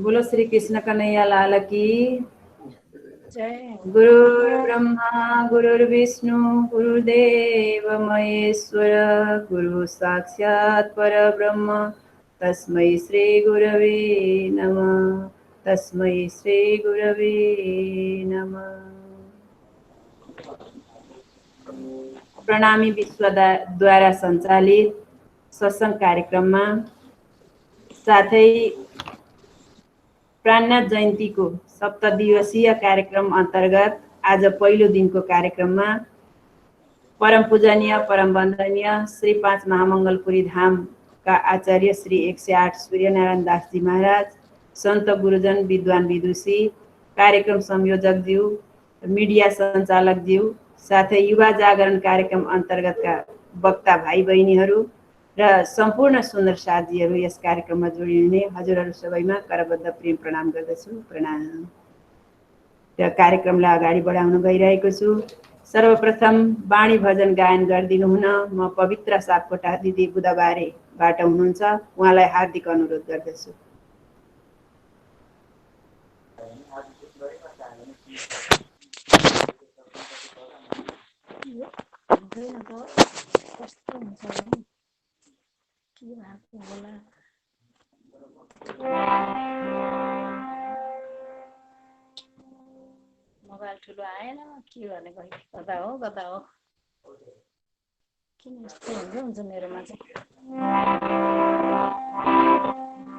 बोलो श्री कृष्ण कन्हैया लाल की जय। गुरु ब्रह्मा गुरुर्विष्णु गुरुदेव महेश्वर गुरु साक्षात् परब्रह्म तस्मै श्री गुरवे नमः। तस्मै श्री गुरवे नमः। प्रणामी विश्व द्वारा सञ्चालित सत्संग कार्यक्रममा साथै प्राणनाथ जयन्तीको सप्तदिवसीय कार्यक्रम अन्तर्गत आज पहिलो दिनको कार्यक्रममा परम पूजनीय परम वन्दनीय श्री 5 महामङ्गलपुरी धामका आचार्य श्री 108 सूर्यनारायण दासजी महाराज, सन्त गुरुजन विद्वान विदुषी, कार्यक्रम संयोजकज्यू, मिडिया सञ्चालकज्यू, साथै युवा जागरण कार्यक्रम अन्तर्गतका वक्ता भाइ बहिनीहरू र सम्पूर्ण सुन्दर साथीहरू यस कार्यक्रममा जोडिने हजुरहरू सबैमा करबद्ध प्रेम प्रणाम गर्दछु। प्रणाम। र कार्यक्रमलाई अगाडि बढाउन गइरहेको छु। सर्वप्रथम वाणी भजन गायन गरिदिनु हुन म पवित्र सापकोटा दिदी बुधबारेबाट हुनुहुन्छ, उहाँलाई हार्दिक अनुरोध गर्दछु। मोबाइल ठुलो आएन के गर्ने, कता हो किन यस्तो हुन्छ मेरोमा चाहिँ।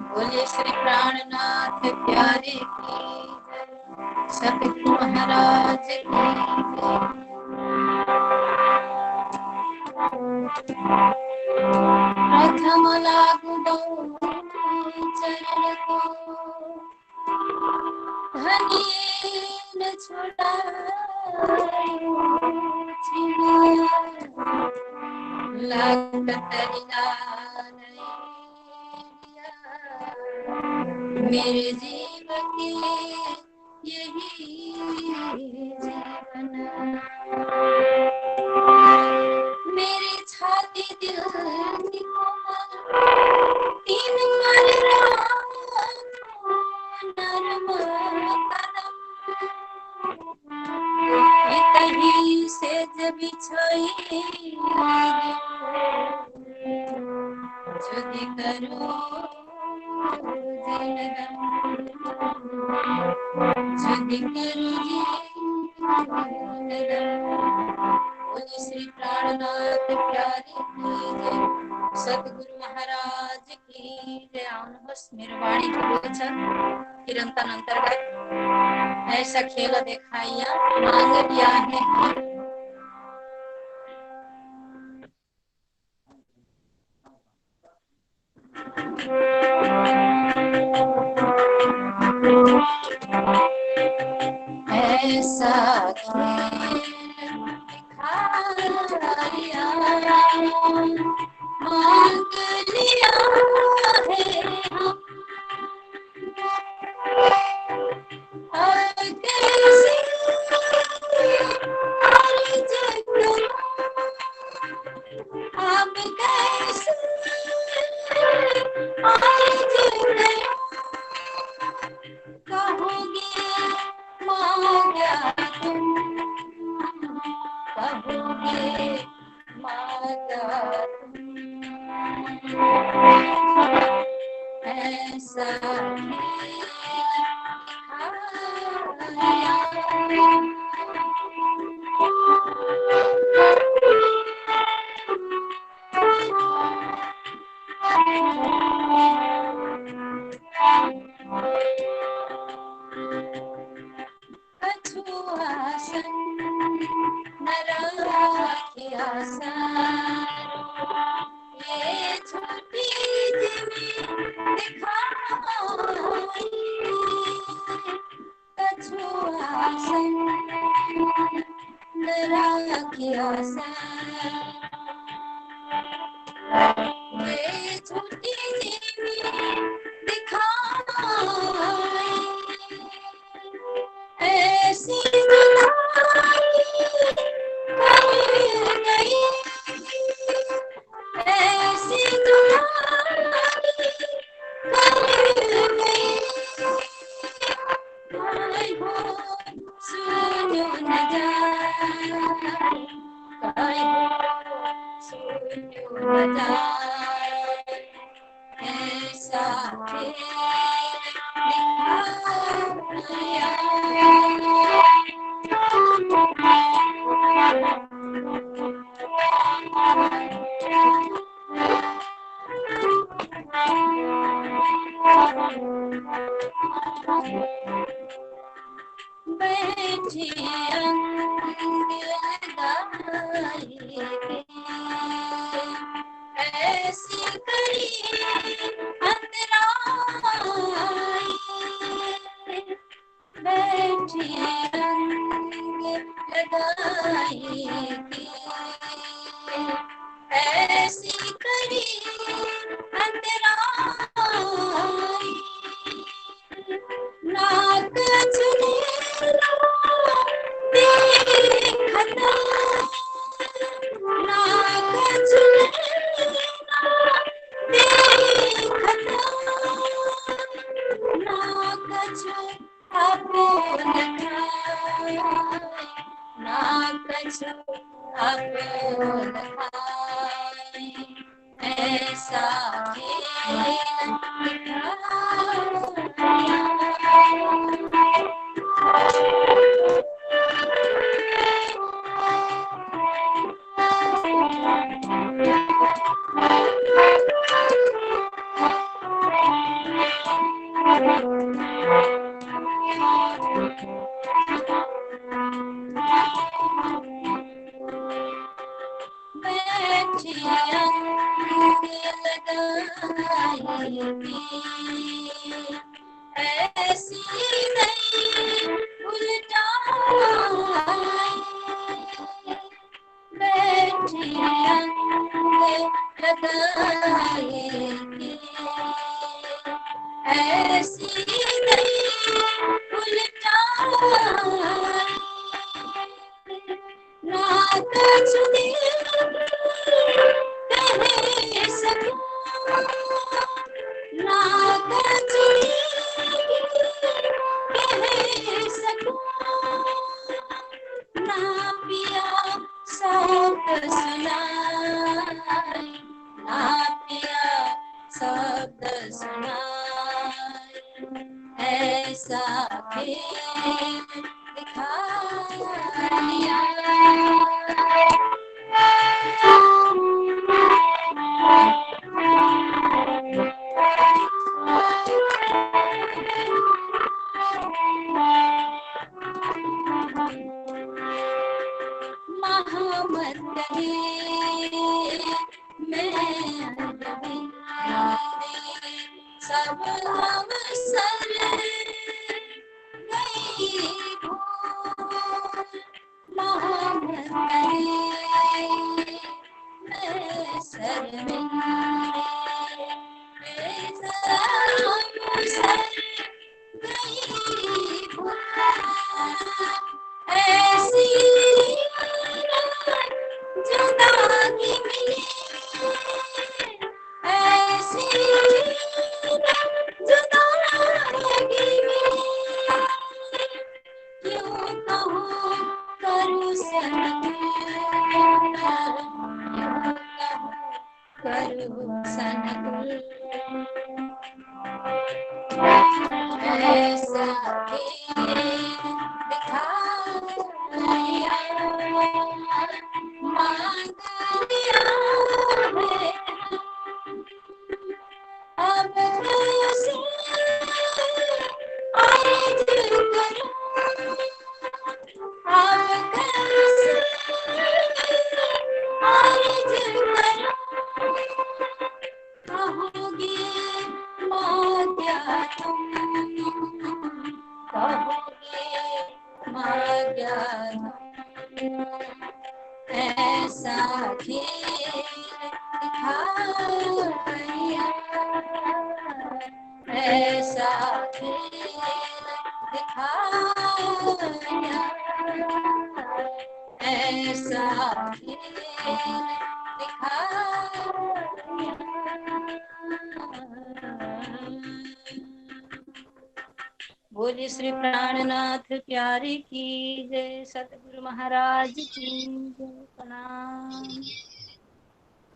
बोले श्री प्राणनाथ प्यारे की सतगुरु महाराज की प्रथम लागू चरण को धनिये छोड़ा मेरे जीवन के यही जीवन, मेरे छाती दिल की कोमल तीन नरम कदम इतही से जब बिछाई जुदी करो जुदी करो बोले श्री प्राणनाथ प्यारे की जय, सतगुरु महाराज की जय। आउनुहोस्, मेरो वाणी ठुलो छ। कीर्तन अन्तर्गत ऐसा खेल देखाइया मांग लिया है। ऐसा खेल दिखाया मांग लिया है हम, और कैसे अर्ज करूं अब कैसे अर्ज करूं, कहोगे मांगा तुम, कहोगे मांगा तुम, ऐसा कछुआसन न राखिया ये छोटी दिखाई, कछुआसन न राखिया ये छोटी दिखाई, ऐसी जुदाई कर गई, ऐसी जुदाई कर गई, बजाए, ऐसा खेल दिखाया। बैठी अंग लगाई के, ऐसी करी अंतराई, बैठी अंग लगाई के, ऐसी करी अंतराई, नाक चुनेला देखता, नाक चुनेला देखता, नाक छुआपो लखाए, नाक छुआपो लखाए, ऐसा खेल दिखाया। बैठी अंग लगाई के, ऐसी नहीं उलटाई, बैठी अंग लगाई के, ऐसी नहीं उलटाई, नाक चुने कहे सकूं, नाक चुने कहे सकूं, ना पिया शब्द सुनाए, ना पिया शब्द सुनाए, ऐसा खेल दिखाया। महामत कहे मैं सब अवसर गई भूल, महामत कहे मैं शर्मिंदे सब अवसर गई भूल, ऐसी जुदाई मिली, ऐसी जुदाई मिली, क्यों कहूँ करूँ सनकुल, क्यों कहूँ करूँ सनकुल, ऐसा खेल दिखाया। मांग लिया है अब कैसे अर्ज करूं, अब कैसे अर्ज करूं, कहोगे माँ क्या तुम, कहोगे माँ क्या तुम, ऐसा खेल दिखाया, ऐसा खेल दिखाया, ऐसा खेल दिखाया। बोलिए श्री प्राणनाथ प्यारे की जय, सतगुरु महाराज की जय, प्रणाम।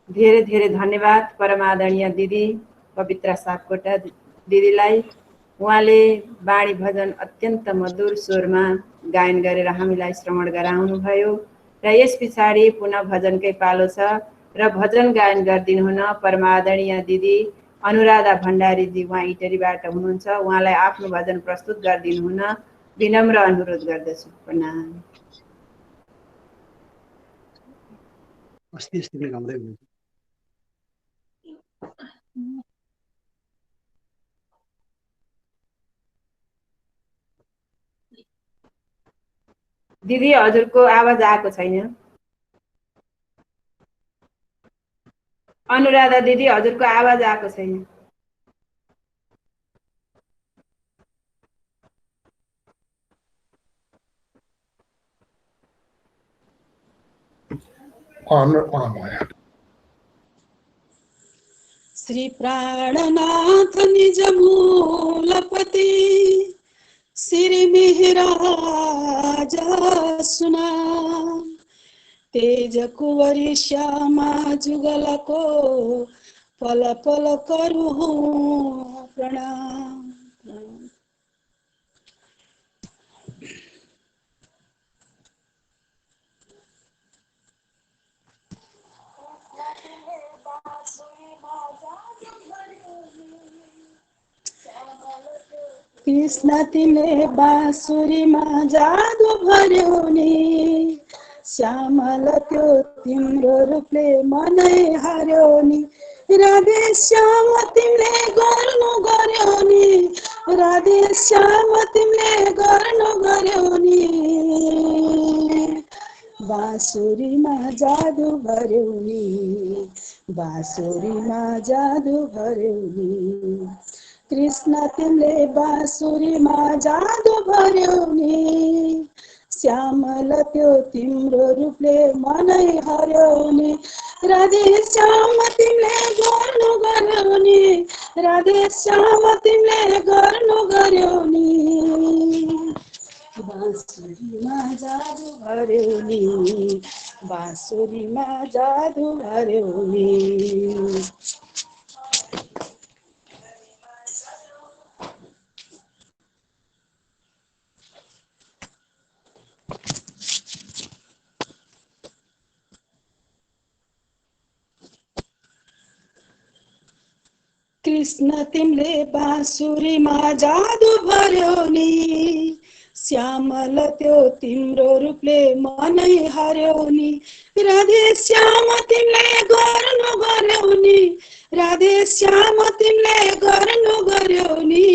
धेरै धेरै धन्यवाद परमादरणीय दिदी पवित्र सापकोटा दिदीलाई। उहाँले बाणी भजन अत्यन्त मधुर स्वरमा गायन गरेर हामीलाई श्रवण गराउनुभयो र यस पछाडि पुनः भजनकै पालो छ र भजन गायन गरिदिनु हुन परमादरणीय दिदी अनुराधा भण्डारीजी उहाँ इटरीबाट हुनुहुन्छ। उहाँलाई आफ्नो भजन प्रस्तुत गरिदिनु हुन विनम्र अनुरोध गर्दछु। प्रणाम। अस्ति अस्ति गाउँदै हुनुहुन्छ। दिदी हजुरको आवाज आएको छैन। अनुराधा दिदी हजुरको आवाज आएको छैन। श्री प्राणनाथ निज मूलपति श्री मिहिराज सुना तेज कुंवरी श्यामा जुगल को पल पल करू प्रणाम। कृष्ण तिमीले बाँसुरीमा जादु भर्यौ नि श्यामल त्यो तिम्रो रूपले मनै हार्यो नि राधे श्याम तिमीले गर्नु गर्यौ नि राधे श्याम तिमीले गर्नु गर्यौ नि बाँसुरीमा जादु भर्यौ नि बाँसुरीमा जादु भर्यौ नि कृष्ण तिमीले बाँसुरीमा जादु भर्यौ नि श्यामल त्यो तिम्रो रूपले मनै हार्यौ नि राधे श्याम तिमीले गर्नु गर्यौ नि राधे श्याम तिमीले गर्नु गर्यौ नि बाँसुरीमा जादु भर्यौ नि बाँसुरीमा जादु भर्यौ नि। कृष्ण तिमीले बाँसुरीमा जादु भर्यौ नि श्यामल त्यो तिम्रो रूपले मनै हार्यौ नि राधे श्याम तिमीले गर्नु गर्यौ नि राधे श्याम तिमीले गर्नु गर्यौ नि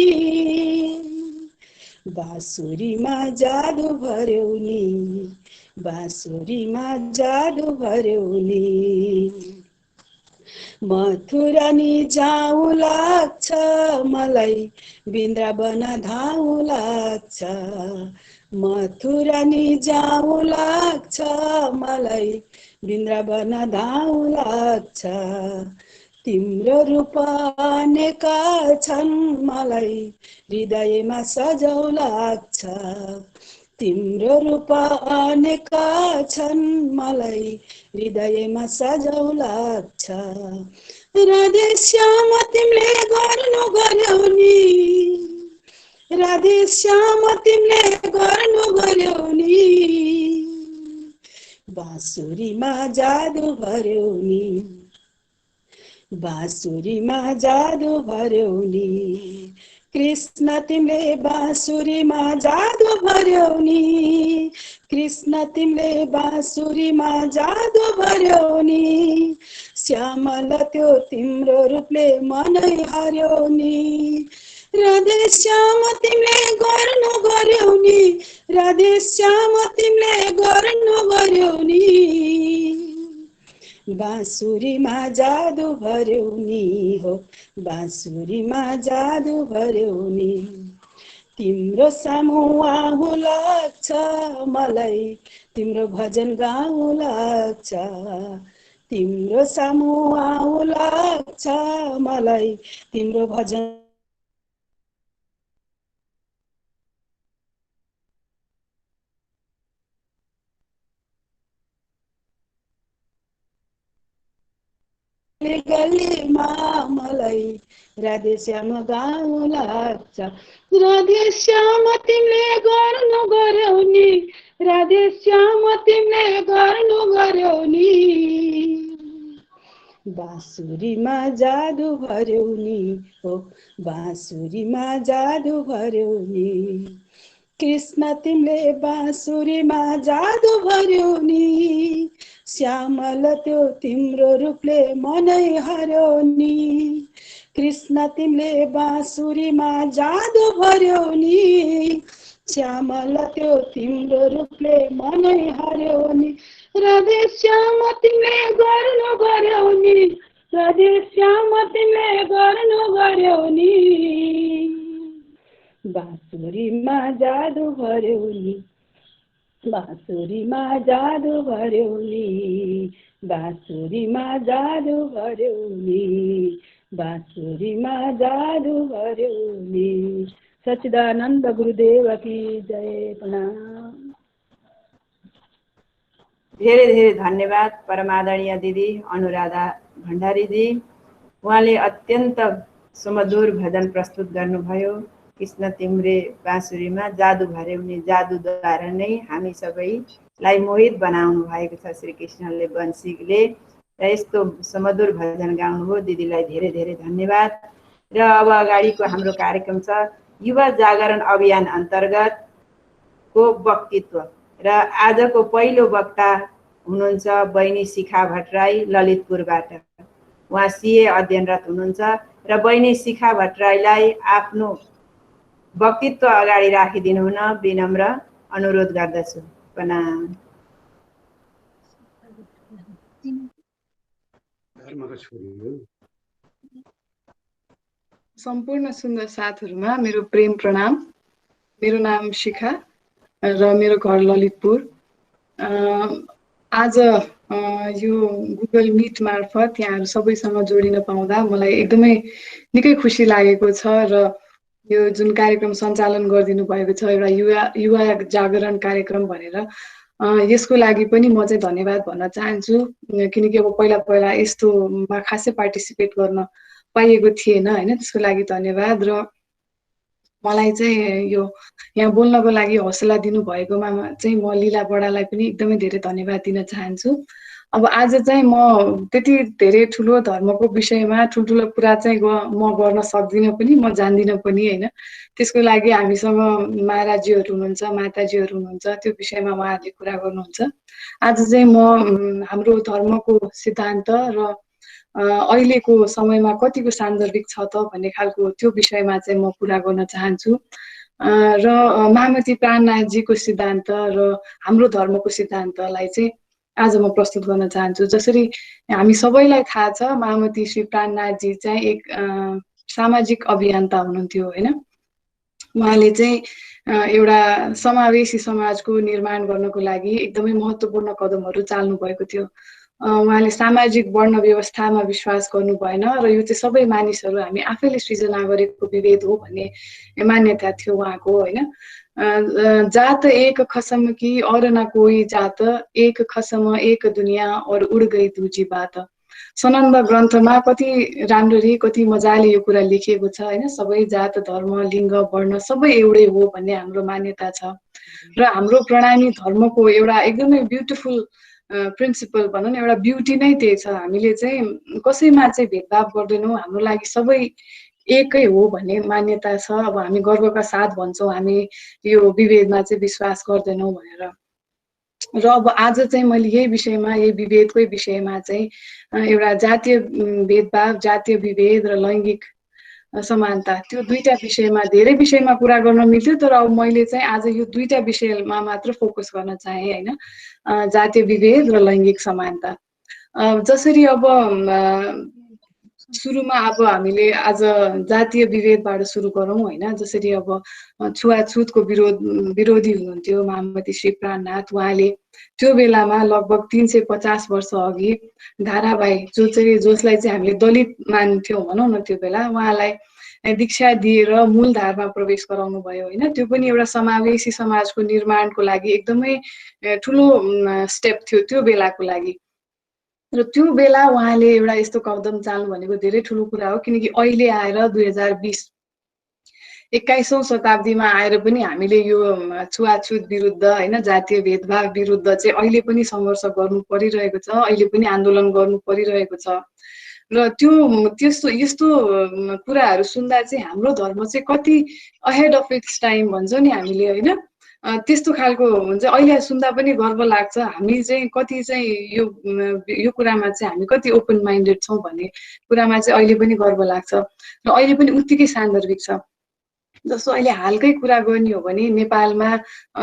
बाँसुरीमा जादु भर्यौ नि बाँसुरीमा जादु भर्यौ नि मथुरा नि जाऊ लाग्छ मलाई वृन्दावन धाऊ लाग्छ मथुरा नि जाऊ लाग्छ मलाई वृन्दावन धाऊ लाग्छ तिम्रो रूप अनेका छन् मलाई हृदयमा सजाउ लाग्छ तिम्रो रूप अनेका छन् मलाई हृदयमा सजाउ लाग्छ राधे श्याम तिमीले गर्नु गर्यौ नि राधे श्याम तिमीले गर्नु गर्यौ नि बाँसुरीमा जादु भर्यौ नि बाँसुरीमा जादु भर्यौ नि कृष्ण तिमीले बाँसुरीमा जादु भर्यौ नि कृष्ण तिमीले बाँसुरीमा जादु भर्यौ नि श्यामल त्यो तिम्रो रूपले मनै हार्यौ नि राधे श्याम तिमीले गर्नु गर्यौ नि राधे श्याम तिमीले गर्नु गर्यौ नि बाँसुरीमा जादु भर्यौ नि हो बाँसुरीमा जादु भर्यौ नि तिम्रो सामु आऊ लाग्छ मलाई तिम्रो भजन गाऊ लाग्छ तिम्रो सामु आऊ लाग्छ मलाई तिम्रो भजन गली गलीमा मलाई राधे श्याम गाउँ लाग्छ। राधे श्याम तिमीले गर्नु गर्यौ नि, राधे श्याम तिमीले गर्नु गर्यौ नि, बाँसुरीमा जादु भर्यौ नि, हो बाँसुरीमा जादु भर्यौ नि, कृष्ण तिमीले बाँसुरीमा जादु भर्यौ नि, श्यामल त्यो तिम्रो रूपले मनै हर्यो नि, कृष्ण तिमीले बाँसुरीमा जादु भर्यौ नि, श्यामल त्यो तिम्रो रूपले मनै हर्यो नि, राधे श्याम तिमीले गर्नु गर्यौ नि, राधे श्याम तिमीले गर्नु गर्यौ नि, बाँसुरीमा जादु भर्यौ नि, बाँसुरीमा जादु भर्यौ नि, बाँसुरीमा जादु भर्यौ नि, बाँसुरीमा जादु भर्यौ नि। सच्चिदानन्द गुरुदेव की जय। प्रणाम। धेरै धेरै धन्यवाद परमादरणीय दिदी अनुराधा भण्डारीजी। उहाँले अत्यन्त सुमधुर भजन प्रस्तुत गर्नुभयो। कृष्ण तिम्रे बाँसुरीमा जादु भर्यौ नि, जादुद्वारा नै हामी सबैलाई मोहित बनाउनु भएको छ श्री कृष्णले वंशीले। र यस्तो सुमधुर भजन गाउनुभयो, दिदीलाई धेरै धेरै धन्यवाद। र अब अगाडिको हाम्रो कार्यक्रम छ युवा जागरण अभियान अन्तर्गतको वक्तित्व। र आजको पहिलो वक्ता हुनुहुन्छ बहिनी शिखा भट्टराई ललितपुरबाट। उहाँ सीए अध्ययनरत हुनुहुन्छ र बहिनी शिखा भट्टराईलाई आफ्नो वक्तित्व अगाडि राखिदिनु हुन विनम्र अनुरोध गर्दछु। प्रणाम। सम्पूर्ण सुन्दर साथहरुमा मेरो प्रेम प्रणाम। मेरो नाम शिखा र मेरो घर ललितपुर। आज यो गुगल मिट मार्फत यहाँहरु सबैसँग जोडिन पाउँदा मलाई एकदमै निकै खुसी लागेको छ र यो जुन कार्यक्रम सञ्चालन गरिदिनु भएको छ एउटा युवा जागरण कार्यक्रम भनेर, यसको लागि पनि म चाहिँ धन्यवाद भन्न चाहन्छु। किनकि अब पहिला यस्तोमा खासै पार्टिसिपेट गर्न पाइएको थिएन हैन, त्यसको लागि धन्यवाद। र मलाई चाहिँ यो यहाँ बोल्नको लागि हौसला दिनु भएकोमा चाहिँ म लीला बडालाई पनि एकदमै धेरै धन्यवाद दिन चाहन्छु। अब आज चाहिँ म त्यति धेरै ठुलो धर्मको विषयमा ठुल्ठुलो कुरा चाहिँ म गर्न सक्दिनँ पनि, म जान्दिनँ पनि हैन। त्यसको लागि हामीसँग महाराजीहरू हुनुहुन्छ, माताजीहरू हुनुहुन्छ, त्यो विषयमा उहाँहरूले कुरा गर्नुहुन्छ। आज चाहिँ म हाम्रो धर्मको सिद्धान्त र अहिलेको समयमा कतिको सान्दर्भिक छ त भन्ने खालको त्यो विषयमा चाहिँ म कुरा गर्न चाहन्छु। र महामती प्राणनाथजीको सिद्धान्त र हाम्रो धर्मको सिद्धान्तलाई चाहिँ आज म प्रस्तुत गर्न चाहन्छु। जसरी हामी सबैलाई थाहा छ, महामती श्री प्राणनाथजी चाहिँ एक सामाजिक अभियन्ता हुनुहुन्थ्यो हैन। उहाँले चाहिँ एउटा समावेशी समाजको निर्माण गर्नको लागि एकदमै महत्त्वपूर्ण कदमहरू चाल्नु भएको थियो। उहाँले सामाजिक वर्ण व्यवस्थामा विश्वास गर्नु भएन र यो चाहिँ सबै मानिसहरू हामी आफैले सृजना गरेको विभेद हो भन्ने मान्यता थियो उहाँको हैन। जात एक खसम की और न कोई जात, एक खसम एक दुनिया और उड़ गई दूजी बात। सनन्द ग्रन्थमा कति राम्ररी कति मजाले यो कुरा लेखिएको छ हैन। सबै जात धर्म लिङ्ग वर्ण सबै एउटै हो भन्ने हाम्रो मान्यता छ। र हाम्रो प्रणामी धर्मको एउटा एकदमै ब्युटिफुल प्रिन्सिपल भनौँ न, एउटा ब्युटी नै त्यही छ। हामीले चाहिँ कसैमा चाहिँ भेदभाव गर्दैनौँ, हाम्रो लागि सबै एकै हो भन्ने मान्यता छ। अब हामी गर्वका साथ भन्छौँ हामी यो विभेदमा चाहिँ विश्वास गर्दैनौँ भनेर। र अब आज चाहिँ मैले यही विषयमा, यही विभेदकै विषयमा चाहिँ एउटा जातीय भेदभाव, जातीय विभेद र लैङ्गिक समानता, त्यो दुईटा विषयमा धेरै विषयमा कुरा गर्न मिल्थ्यो, तर अब मैले चाहिँ आज यो दुईटा विषयमा मात्र फोकस गर्न चाहे हैन, जातीय विभेद र लैङ्गिक समानता। जसरी अब सुरुमा अब हामीले आज जातीय विभेदबाट सुरु गरौँ हैन। जसरी अब छुवाछुतको विरोधी हुनुहुन्थ्यो महामती श्री प्राणनाथ। उहाँले त्यो बेलामा लगभग 350 वर्ष अघि धाराबाई जसलाई चाहिँ हामीले दलित मान्थ्यौँ भनौँ न त्यो बेला, उहाँलाई दीक्षा दिएर मूलधारमा प्रवेश गराउनु भयो हैन। त्यो पनि एउटा समावेशी समाजको निर्माणको लागि एकदमै ठुलो स्टेप थियो त्यो बेलाको लागि। र त्यो बेला उहाँले एउटा यस्तो कदम चाल्नु भनेको धेरै ठुलो कुरा हो, किनकि अहिले आएर 21औं शताब्दीमा आएर पनि हामीले यो छुवाछुत विरुद्ध होइन, जातीय भेदभाव विरुद्ध चाहिँ अहिले पनि सङ्घर्ष गर्नु परिरहेको छ, अहिले पनि आन्दोलन गर्नु परिरहेको छ। र त्यस्तो यस्तो कुराहरू सुन्दा चाहिँ हाम्रो धर्म चाहिँ कति अहेड अफ इट्स टाइम भन्छ नि हामीले होइन, त्यस्तो खालको हुन्छ। अहिले सुन्दा पनि गर्व लाग्छ, हामी चाहिँ कति चाहिँ यो कुरामा चाहिँ हामी कति ओपन माइन्डेड छौँ भन्ने कुरामा चाहिँ अहिले पनि गर्व लाग्छ र अहिले पनि उत्तिकै सान्दर्भिक छ। जस्तो अहिले हालकै कुरा गर्ने हो भने नेपालमा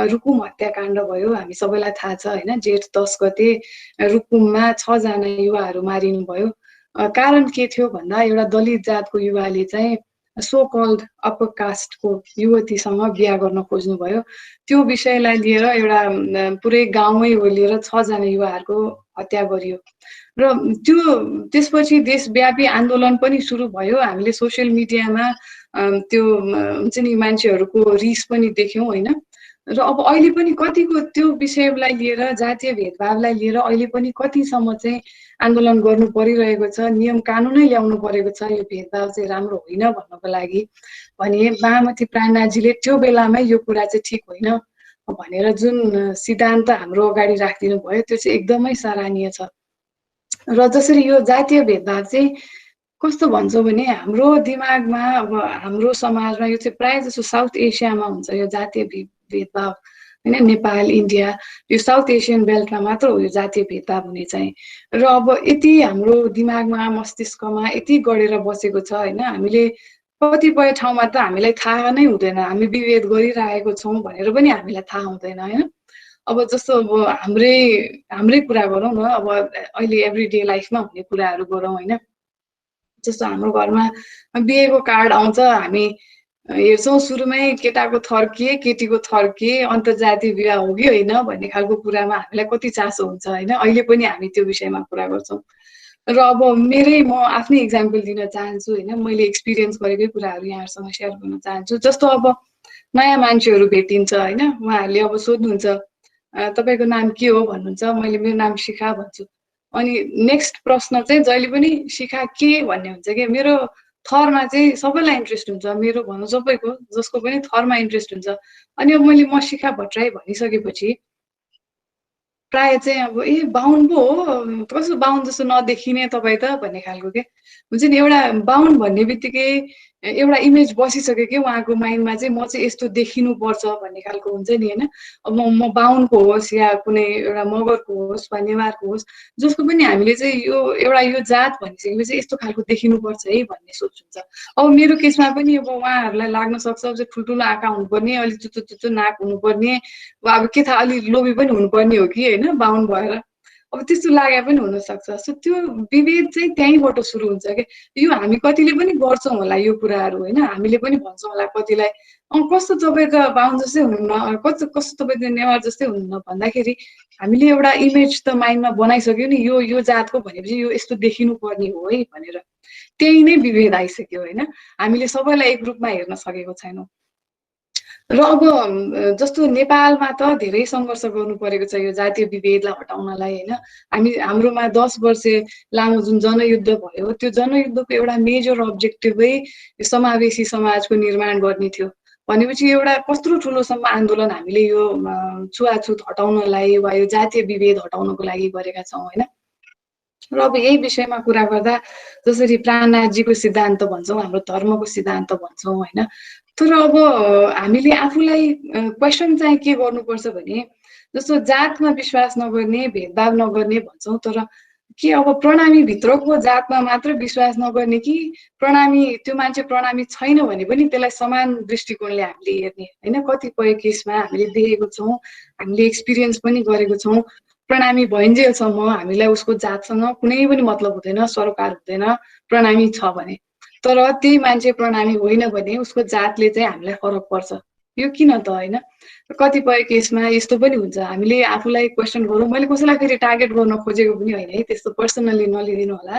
रुकुम हत्याकाण्ड भयो, हामी सबैलाई थाहा छ होइन। जेठ 10 गते रुकुममा 6 जना युवाहरू मारिनुभयो। कारण के थियो भन्दा एउटा दलित जातको युवाले चाहिँ सो कल्ड अप्पर कास्टको युवतीसँग बिहा गर्न खोज्नुभयो। त्यो विषयलाई लिएर एउटा पुरै गाउँमै लिएर 6 जना युवाहरूको हत्या गरियो र त्यसपछि देशव्यापी आन्दोलन पनि सुरु भयो। हामीले सोसियल मिडियामा त्यो हुन्छ नि मान्छेहरूको रिस पनि देख्यौँ होइन। र अब अहिले पनि कतिको त्यो विषयलाई लिएर, जातीय भेदभावलाई लिएर अहिले पनि कतिसम्म चाहिँ आन्दोलन गर्नु परिरहेको छ, नियम कानुनै ल्याउनु परेको छ यो भेदभाव चाहिँ राम्रो होइन भन्नको लागि। भने बागमती प्राणनाथजीले त्यो बेलामै यो कुरा चाहिँ ठिक होइन भनेर जुन सिद्धान्त हाम्रो अगाडि राखिदिनु भयो त्यो चाहिँ एकदमै सराहनीय छ। र जसरी यो जातीय भेदभाव चाहिँ कस्तो भन्छौँ भने हाम्रो दिमागमा अब हाम्रो समाजमा यो चाहिँ प्रायः जसो साउथ एसियामा हुन्छ यो जातीय भेदभाव होइन। नेपाल, इन्डिया यो साउथ एसियन बेल्टमा मात्र हो यो जातीय भेदभाव हुने चाहिँ। र अब यति हाम्रो दिमागमा मस्तिष्कमा यति गढेर बसेको छ होइन, हामीले कतिपय ठाउँमा त हामीलाई थाहा नै हुँदैन हामी विभेद गरिरहेको छौँ भनेर पनि हामीलाई थाहा हुँदैन होइन। अब जस्तो अब हाम्रै कुरा गरौँ न, अब अहिले एभ्रिडे लाइफमा हुने कुराहरू गरौँ होइन। जस्तो हाम्रो घरमा बिहेको कार्ड आउँछ, हामी हेर्छौँ सुरुमै केटाको थर के, केटीको थर के, अन्तर्जातीय विवाह हो कि होइन भन्ने खालको कुरामा हामीलाई कति चासो हुन्छ होइन। अहिले पनि हामी त्यो विषयमा कुरा गर्छौँ। र अब म आफ्नै इक्जाम्पल दिन चाहन्छु होइन, मैले एक्सपिरियन्स गरेकै कुराहरू यहाँहरूसँग सेयर गर्न चाहन्छु। जस्तो अब नयाँ मान्छेहरू भेटिन्छ होइन, उहाँहरूले अब सोध्नुहुन्छ तपाईँको नाम के हो भन्नुहुन्छ, मैले मेरो नाम शिखा भन्छु। अनि नेक्स्ट प्रश्न चाहिँ जहिले पनि शिखा के भन्ने हुन्छ कि मेरो थरमा चाहिँ सबैलाई इन्ट्रेस्ट हुन्छ, मेरो भनौँ सबैको जसको पनि थरमा इन्ट्रेस्ट हुन्छ। अनि अब मैले म शिखा भट्टराई भनिसकेपछि प्राय चाहिँ अब बाहुन पो हो, कस्तो बाहुन जस्तो नदेखिने तपाईँ त भन्ने खालको के हुन्छ नि। एउटा बाहुन भन्ने बित्तिकै एउटा इमेज बसिसक्यो कि उहाँको माइन्डमा चाहिँ म चाहिँ यस्तो देखिनु पर्छ भन्ने खालको हुन्छ नि होइन। अब म बाहुनको होस् या कुनै एउटा मगरको होस् वा नेवारको होस्, जसको पनि हामीले चाहिँ यो जात भनिसकेपछि यस्तो खालको देखिनुपर्छ है भन्ने सोच हुन्छ। अब मेरो केसमा पनि अब उहाँहरूलाई लाग्न सक्छ अब चाहिँ ठुल्ठुलो आँखा हुनुपर्ने, अलिक चुचो नाक हुनुपर्ने, वा अब के थाहा अलि लोभी पनि हुनुपर्ने हो कि होइन बाहुन भएर, अब त्यस्तो लागे पनि हुनसक्छ। सो त्यो विभेद चाहिँ त्यहीँबाट सुरु हुन्छ क्या। यो हामी कतिले पनि गर्छौँ होला यो कुराहरू होइन, हामीले पनि भन्छौँ होला कतिलाई कस्तो तपाईँ त बाहुन जस्तै हुनुहुन्न, कस्तो तपाईँ त नेवार जस्तै हुनुहुन्न भन्दाखेरि हामीले एउटा इमेज त माइन्डमा बनाइसक्यो नि, यो जातको भनेपछि यो यस्तो देखिनु पर्ने हो है भनेर। त्यही नै विभेद आइसक्यो होइन, हामीले सबैलाई एक रूपमा हेर्न सकेको छैनौँ। र अब जस्तो नेपालमा त धेरै सङ्घर्ष गर्नु परेको छ यो जातीय विभेदलाई हटाउनलाई होइन। हाम्रोमा 10 वर्ष लामो जुन जनयुद्ध भयो, त्यो जनयुद्धको एउटा मेजर अब्जेक्टिभै समावेशी समाजको निर्माण गर्ने थियो। भनेपछि एउटा कत्रो ठुलोसम्म आन्दोलन हामीले यो छुवाछुत हटाउनलाई वा यो जातीय विभेद हटाउनको लागि गरेका छौँ होइन। र अब यही विषयमा कुरा गर्दा जसरी प्राणनाथजीको सिद्धान्त भन्छौँ, हाम्रो धर्मको सिद्धान्त भन्छौँ होइन। तर अब हामीले आफूलाई क्वेसन चाहिँ के गर्नुपर्छ भने जस्तो जातमा विश्वास नगर्ने, भेदभाव नगर्ने भन्छौँ, तर के अब प्रणामी भित्रको जातमा मात्र विश्वास नगर्ने कि त्यो मान्छे प्रणामी छैन भने पनि त्यसलाई समान दृष्टिकोणले हामीले हेर्ने होइन। कतिपय केसमा हामीले देखेको छौँ, हामीले एक्सपिरियन्स पनि गरेको छौँ, प्रणामी भइन्जेलसम्म हामीलाई उसको जातसँग कुनै पनि मतलब हुँदैन, सरोकार हुँदैन प्रणामी छ भने। तर त्यही मान्छे प्रणामी होइन भने उसको जातले चाहिँ हामीलाई फरक पर्छ। यो किन त होइन। कतिपय केसमा यस्तो पनि हुन्छ, हामीले आफूलाई क्वेसन गरौँ, मैले कसैलाई फेरि टार्गेट गर्न खोजेको पनि होइन है, त्यस्तो पर्सनली नलिदिनु होला।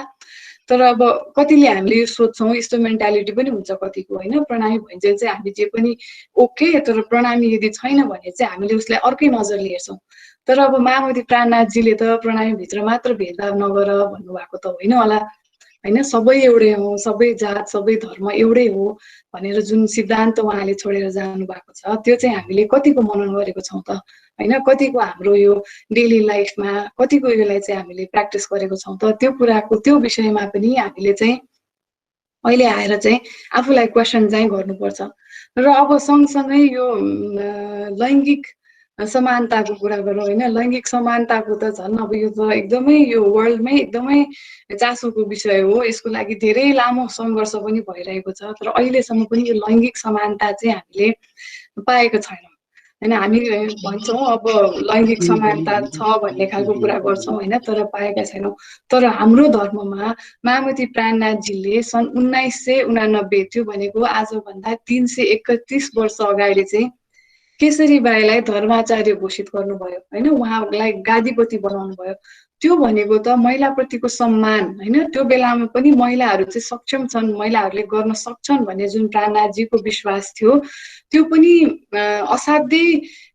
तर अब कतिले हामीले यो सोध्छौँ, यस्तो मेन्टालिटी पनि हुन्छ कतिको होइन, प्रणामी भइन्जेल चाहिँ हामी जे पनि ओके, तर प्रणामी यदि छैन भने चाहिँ हामीले उसलाई अर्कै नजरले हेर्छौँ। तर अब मायावती प्राणनाथजीले त प्रणामीभित्र मात्र भेदभाव नगर भन्नुभएको त होइन होला होइन, सबै एउटै हो, सबै जात सबै धर्म एउटै हो भनेर जुन सिद्धान्त उहाँले छोडेर जानु भएको छ त्यो चाहिँ हामीले कतिको मनन गरेको छौँ त होइन, कतिको हाम्रो यो डेली लाइफमा कतिको यसलाई चाहिँ हामीले प्र्याक्टिस गरेको छौँ त, त्यो कुराको त्यो विषयमा पनि हामीले चाहिँ अहिले आएर चाहिँ आफूलाई क्वेसन चाहिँ गर्नुपर्छ। र अब सँगसँगै यो लैङ्गिक समानताको कुरा गरौँ होइन, लैङ्गिक समानताको त झन् अब यो त एकदमै यो वर्ल्डमै एकदमै चासोको विषय हो, यसको लागि धेरै लामो सङ्घर्ष पनि भइरहेको छ, तर अहिलेसम्म पनि यो लैङ्गिक समानता चाहिँ हामीले पाएको छैनौँ होइन। हामी भन्छौँ अब लैङ्गिक समानता छ भन्ने खालको कुरा गर्छौँ होइन, तर पाएका छैनौँ। तर हाम्रो धर्ममा मायावती प्राणनाथजीले सन् 1989, त्यो भनेको आजभन्दा 331 वर्ष अगाडि चाहिँ केसरीबाईलाई धर्माचार्य घोषित गर्नुभयो होइन, उहाँलाई गादीपति बनाउनु भयो। त्यो भनेको त महिलाप्रतिको सम्मान होइन, त्यो बेलामा पनि महिलाहरू चाहिँ सक्षम छन्, महिलाहरूले गर्न सक्छन् भन्ने जुन प्राणनाथजीको विश्वास थियो त्यो पनि असाध्यै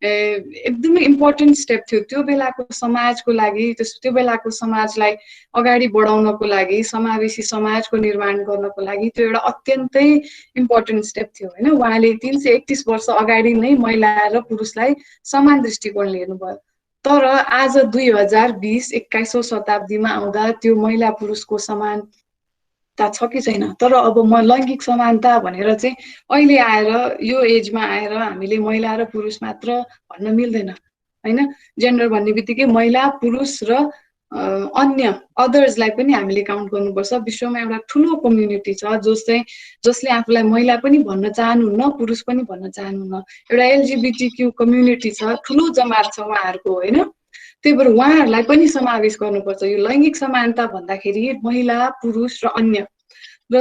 एकदमै इम्पोर्टेन्ट स्टेप थियो त्यो बेलाको समाजको लागि। त्यो बेलाको समाजलाई अगाडि बढाउनको लागि, समावेशी समाजको निर्माण गर्नको लागि त्यो एउटा अत्यन्तै इम्पोर्टेन्ट स्टेप थियो होइन। उहाँले 331 वर्ष अगाडि नै महिला र पुरुषलाई समान दृष्टिकोणले हेर्नुभयो। तर आज 2020 21औं शताब्दीमा आउँदा त्यो महिला पुरुषको समानता छ कि छैन? तर अब लैङ्गिक समानता भनेर चाहिँ अहिले आएर यो एजमा आएर हामीले महिला र पुरुष मात्र भन्न मिल्दैन होइन। जेन्डर भन्ने बित्तिकै महिला पुरुष र अन्य अदर्सलाई पनि हामीले काउन्ट गर्नुपर्छ। विश्वमा एउटा ठुलो कम्युनिटी छ जसले आफूलाई महिला पनि भन्न चाहनुहुन्न, पुरुष पनि भन्न चाहनुहुन्न। एउटा एलजिबिटिक्यू कम्युनिटी छ, ठुलो जमात छ उहाँहरूको होइन। त्यही भएर उहाँहरूलाई पनि समावेश गर्नुपर्छ। यो लैङ्गिक समानता भन्दाखेरि महिला पुरुष र अन्य र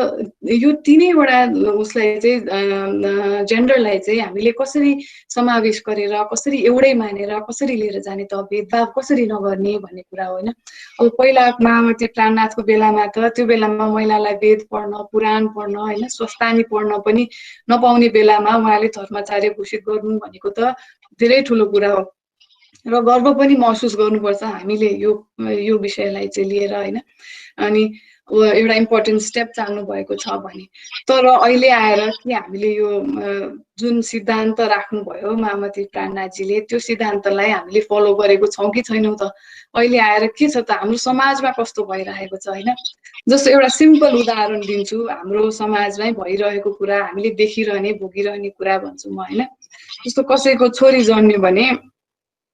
यो तिनैवटा उसलाई चाहिँ जेन्डरलाई चाहिँ हामीले कसरी समावेश गरेर, कसरी एउटै मानेर कसरी लिएर जाने त, भेदभाव कसरी नगर्ने भन्ने कुरा हो होइन। अब पहिला मायावती प्राणनाथको बेलामा त त्यो बेलामा महिलालाई वेद पढ्न, पुराण पढ्न होइन, स्वस्तानी पढ्न पनि नपाउने बेलामा उहाँले धर्माचार्य घोषित गर्नु भनेको त धेरै ठुलो कुरा हो र गर्व पनि महसुस गर्नुपर्छ हामीले यो विषयलाई चाहिँ लिएर होइन। अनि एउटा इम्पोर्टेन्ट स्टेप चाल्नु भएको छ भने। तर अहिले आएर कि हामीले यो जुन सिद्धान्त राख्नुभयो मायावती प्राणनाथजीले त्यो सिद्धान्तलाई हामीले फलो गरेको छौँ कि छैनौँ त? अहिले आएर के छ त, हाम्रो समाजमा कस्तो भइरहेको छ होइन। जस्तो एउटा सिम्पल उदाहरण दिन्छु, हाम्रो समाजमै भइरहेको कुरा, हामीले देखिरहने भोगिरहने कुरा भन्छु म होइन। जस्तो कसैको छोरी जन्मियो भने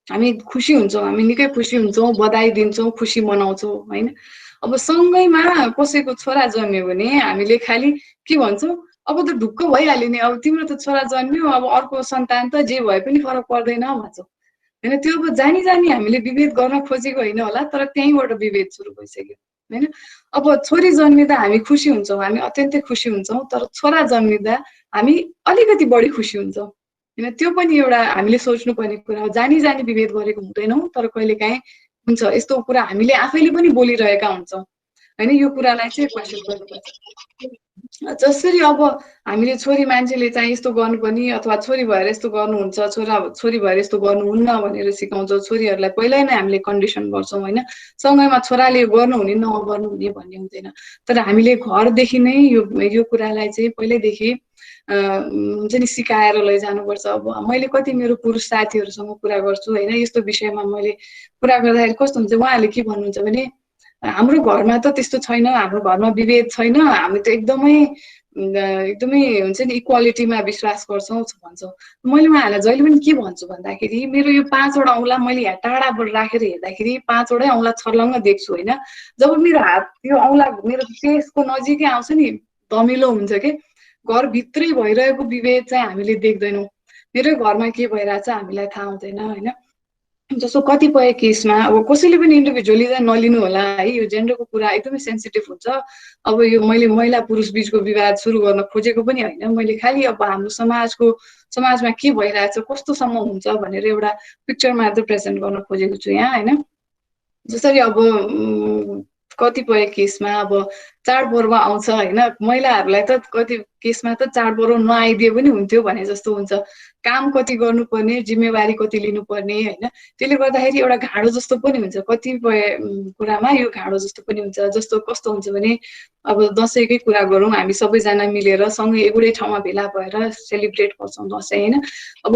हामी खुसी हुन्छौँ, हामी निकै खुसी हुन्छौँ, बधाई दिन्छौँ, खुसी मनाउँछौँ होइन। अब सँगैमा कसैको छोरा जन्मियो भने हामीले खालि के भन्छौँ, अब त ढुक्क भइहाल्यो नि, अब तिम्रो त छोरा जन्मियो, अब अर्को सन्तान त जे भए पनि फरक पर्दैन भन्छौँ होइन। त्यो अब जानी हामीले विभेद गर्न खोजेको होइन होला, तर त्यहीँबाट विभेद सुरु भइसक्यो होइन। अब छोरी जन्मिँदा हामी खुसी हुन्छौँ, हामी अत्यन्तै खुसी हुन्छौँ, तर छोरा जन्मिँदा हामी अलिकति बढी खुसी हुन्छौँ होइन। त्यो पनि एउटा हामीले सोच्नुपर्ने कुरा हो। जानी विभेद गरेको हुँदैनौँ, तर कहिलेकाहीँ हुन्छ यस्तो कुरा हामीले आफैले पनि बोलिरहेका हुन्छौँ होइन। यो कुरालाई चाहिँ क्वेसन गर्नुपर्छ। जसरी अब हामीले छोरी मान्छेले चाहिँ यस्तो गर्नुपर्ने अथवा छोरी भएर यस्तो गर्नुहुन्छ, छोरी भएर यस्तो गर्नुहुन्न भनेर सिकाउँछौँ, छोरीहरूलाई पहिल्यै नै हामीले कन्डिसन गर्छौँ होइन। सँगैमा छोराले गर्नुहुने नगर्नुहुने भन्ने हुँदैन, तर हामीले घरदेखि नै यो कुरालाई चाहिँ पहिल्यैदेखि हुन्छ नि सिकाएर लैजानुपर्छ। अब मैले कति मेरो पुरुष साथीहरूसँग कुरा गर्छु होइन, यस्तो विषयमा मैले कुरा गर्दाखेरि कस्तो हुन्छ, उहाँहरूले के भन्नुहुन्छ भने हाम्रो घरमा त त्यस्तो छैन, हाम्रो घरमा विभेद छैन, हामी त एकदमै हुन्छ नि इक्वालिटीमा विश्वास गर्छौँ भन्छौँ। मैले उहाँहरूलाई जहिले पनि के भन्छु भन्दाखेरि मेरो यो 5वटा औँला मैले यहाँ टाढाबाट राखेर हेर्दाखेरि 5वटै औँला छर्लङ्ग देख्छु होइन। जब मेरो हात यो औँला मेरो पेटको नजिकै आउँछ नि धमिलो हुन्छ कि, घरभित्रै भइरहेको विभेद चाहिँ हामीले देख्दैनौँ। मेरै घरमा के भइरहेछ हामीलाई थाहा हुँदैन होइन। जस्तो कतिपय केसमा अब कसैले पनि इन्डिभिजुअली चाहिँ नलिनु होला है, यो जेन्डरको कुरा एकदमै सेन्सिटिभ हुन्छ। अब यो मैले महिला पुरुष बिचको विवाद सुरु गर्न खोजेको पनि होइन, मैले खालि अब हाम्रो समाजमा के भइरहेछ, कस्तोसम्म हुन्छ भनेर एउटा पिक्चर मात्र प्रेजेन्ट गर्न खोजेको छु यहाँ होइन। जसरी अब कतिपय केसमा अब चाडपर्व आउँछ होइन, महिलाहरूलाई त कति केसमा त चाडपर्व नआइदिए पनि हुन्थ्यो भने जस्तो हुन्छ। काम कति गर्नुपर्ने, जिम्मेवारी कति लिनुपर्ने होइन, त्यसले गर्दाखेरि एउटा घाँडो जस्तो पनि हुन्छ। कतिपय कुरामा यो घाँडो जस्तो पनि हुन्छ। जस्तो कस्तो हुन्छ भने अब दसैँकै कुरा गरौँ, हामी सबैजना मिलेर सँगै एउटै ठाउँमा भेला भएर सेलिब्रेट गर्छौँ दसैँ होइन। अब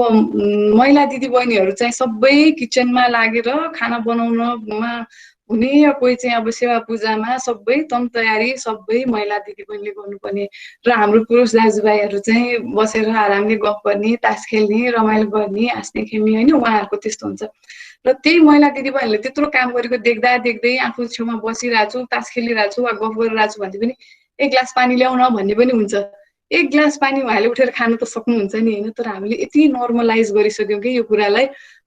महिला दिदीबहिनीहरू चाहिँ सबै किचनमा लागेर खाना बनाउनमा हुने, या कोही चाहिँ अब सेवा पूजामा सबै तम तयारी सबै महिला दिदीबहिनीले गर्नुपर्ने, र हाम्रो पुरुष दाजुभाइहरू चाहिँ बसेर आरामले गफ गर्ने, तास खेल्ने, रमाइलो गर्ने, हाँस्ने खेल्ने होइन, उहाँहरूको त्यस्तो हुन्छ। र त्यही महिला दिदीबहिनीले त्यत्रो काम गरेको देख्दा देख्दै आफू छेउमा बसिरहेको छु, तास खेलिरहेको छु वा गफ गरिरहेको छु भने पनि एक ग्लास पानी ल्याउन भन्ने पनि हुन्छ। एक ग्लास पानी उहाँले उठेर खानु त सक्नुहुन्छ नि होइन, तर हामीले यति नर्मलाइज गरिसक्यौँ कि यो कुरालाई,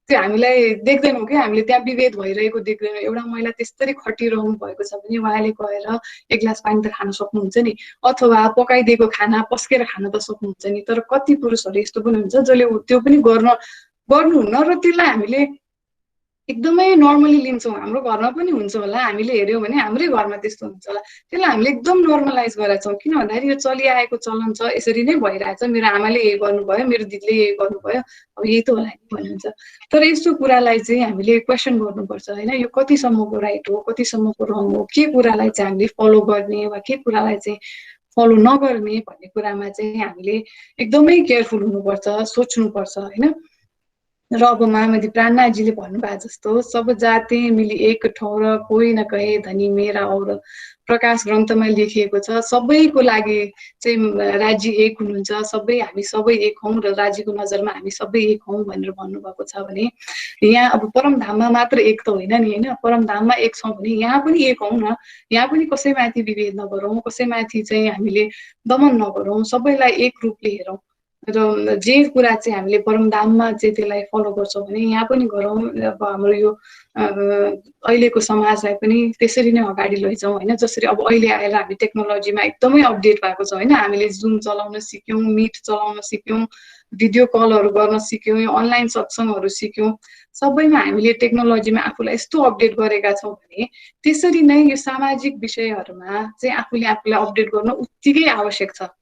त्यो हामीलाई देख्दैनौँ कि हामीले त्यहाँ विभेद भइरहेको देख्दैनौँ। एउटा महिला त्यसरी खटिरहनु भएको छ भने उहाँले गएर एक ग्लास पानी त खान सक्नुहुन्छ नि, अथवा पकाइदिएको खाना पस्केर खान त सक्नुहुन्छ नि। तर कति पुरुषहरू यस्तो पनि हुन्छ जसले त्यो पनि गर्नुहुन्न, र त्यसलाई हामीले एकदमै नर्मली लिन्छौँ। हाम्रो घरमा पनि हुन्छ होला, हामीले हेऱ्यौँ भने हाम्रै घरमा त्यस्तो हुन्छ होला, त्यसलाई हामीले एकदम नर्मलाइज गरेका छौँ। किन भन्दाखेरि यो चलिआएको चलन छ, यसरी नै भइरहेछ, मेरो आमाले यही गर्नुभयो, मेरो दिदीले यही गर्नुभयो, अब यही त होला नि भन्नुहुन्छ। तर यस्तो कुरालाई चाहिँ हामीले क्वेसन गर्नुपर्छ होइन, यो कतिसम्मको राइट हो, कतिसम्मको रङ हो, के कुरालाई चाहिँ हामीले फलो गर्ने वा के कुरालाई चाहिँ फलो नगर्ने भन्ने कुरामा चाहिँ हामीले एकदमै केयरफुल हुनुपर्छ, सोच्नुपर्छ होइन। र अब महामती प्राणनाथजीले भन्नुभएको जस्तो सब जाति मिली एक ठाउँ र कोही न कहे धनी मेरा और प्रकाश ग्रन्थमा लेखिएको छ, सबैको लागि चाहिँ राज्य एक हुनुहुन्छ, सबै हामी सबै एक हौँ र राज्यको नजरमा हामी सबै एक हौँ भनेर भन्नुभएको छ भने यहाँ अब परमधाममा मात्र एक त होइन नि होइन, परमधाममा एक छौँ भने यहाँ पनि एक हौँ न, यहाँ पनि कसैमाथि विभेद नगरौँ, कसैमाथि चाहिँ हामीले दमन नगरौँ, सबैलाई एक रूपले हेरौँ। र जे कुरा चाहिँ हामीले परमधाममा चाहिँ त्यसलाई फलो गर्छौँ भने यहाँ पनि गरौँ। अब हाम्रो यो अहिलेको समाजलाई पनि त्यसरी नै अगाडि लैजाउँ होइन। जसरी अब अहिले आएर हामी टेक्नोलोजीमा एकदमै अपडेट भएको छ होइन, हामीले जुम चलाउन सिक्यौँ, मिट चलाउन सिक्यौँ, भिडियो कलहरू गर्न सिक्यौँ, अनलाइन सत्सङ्गहरू सिक्यौँ, सबैमा हामीले टेक्नोलोजीमा आफूलाई यस्तो अपडेट गरेका छौँ भने त्यसरी नै यो सामाजिक विषयहरूमा चाहिँ आफूले आफूलाई अपडेट गर्न उत्तिकै आवश्यक छ।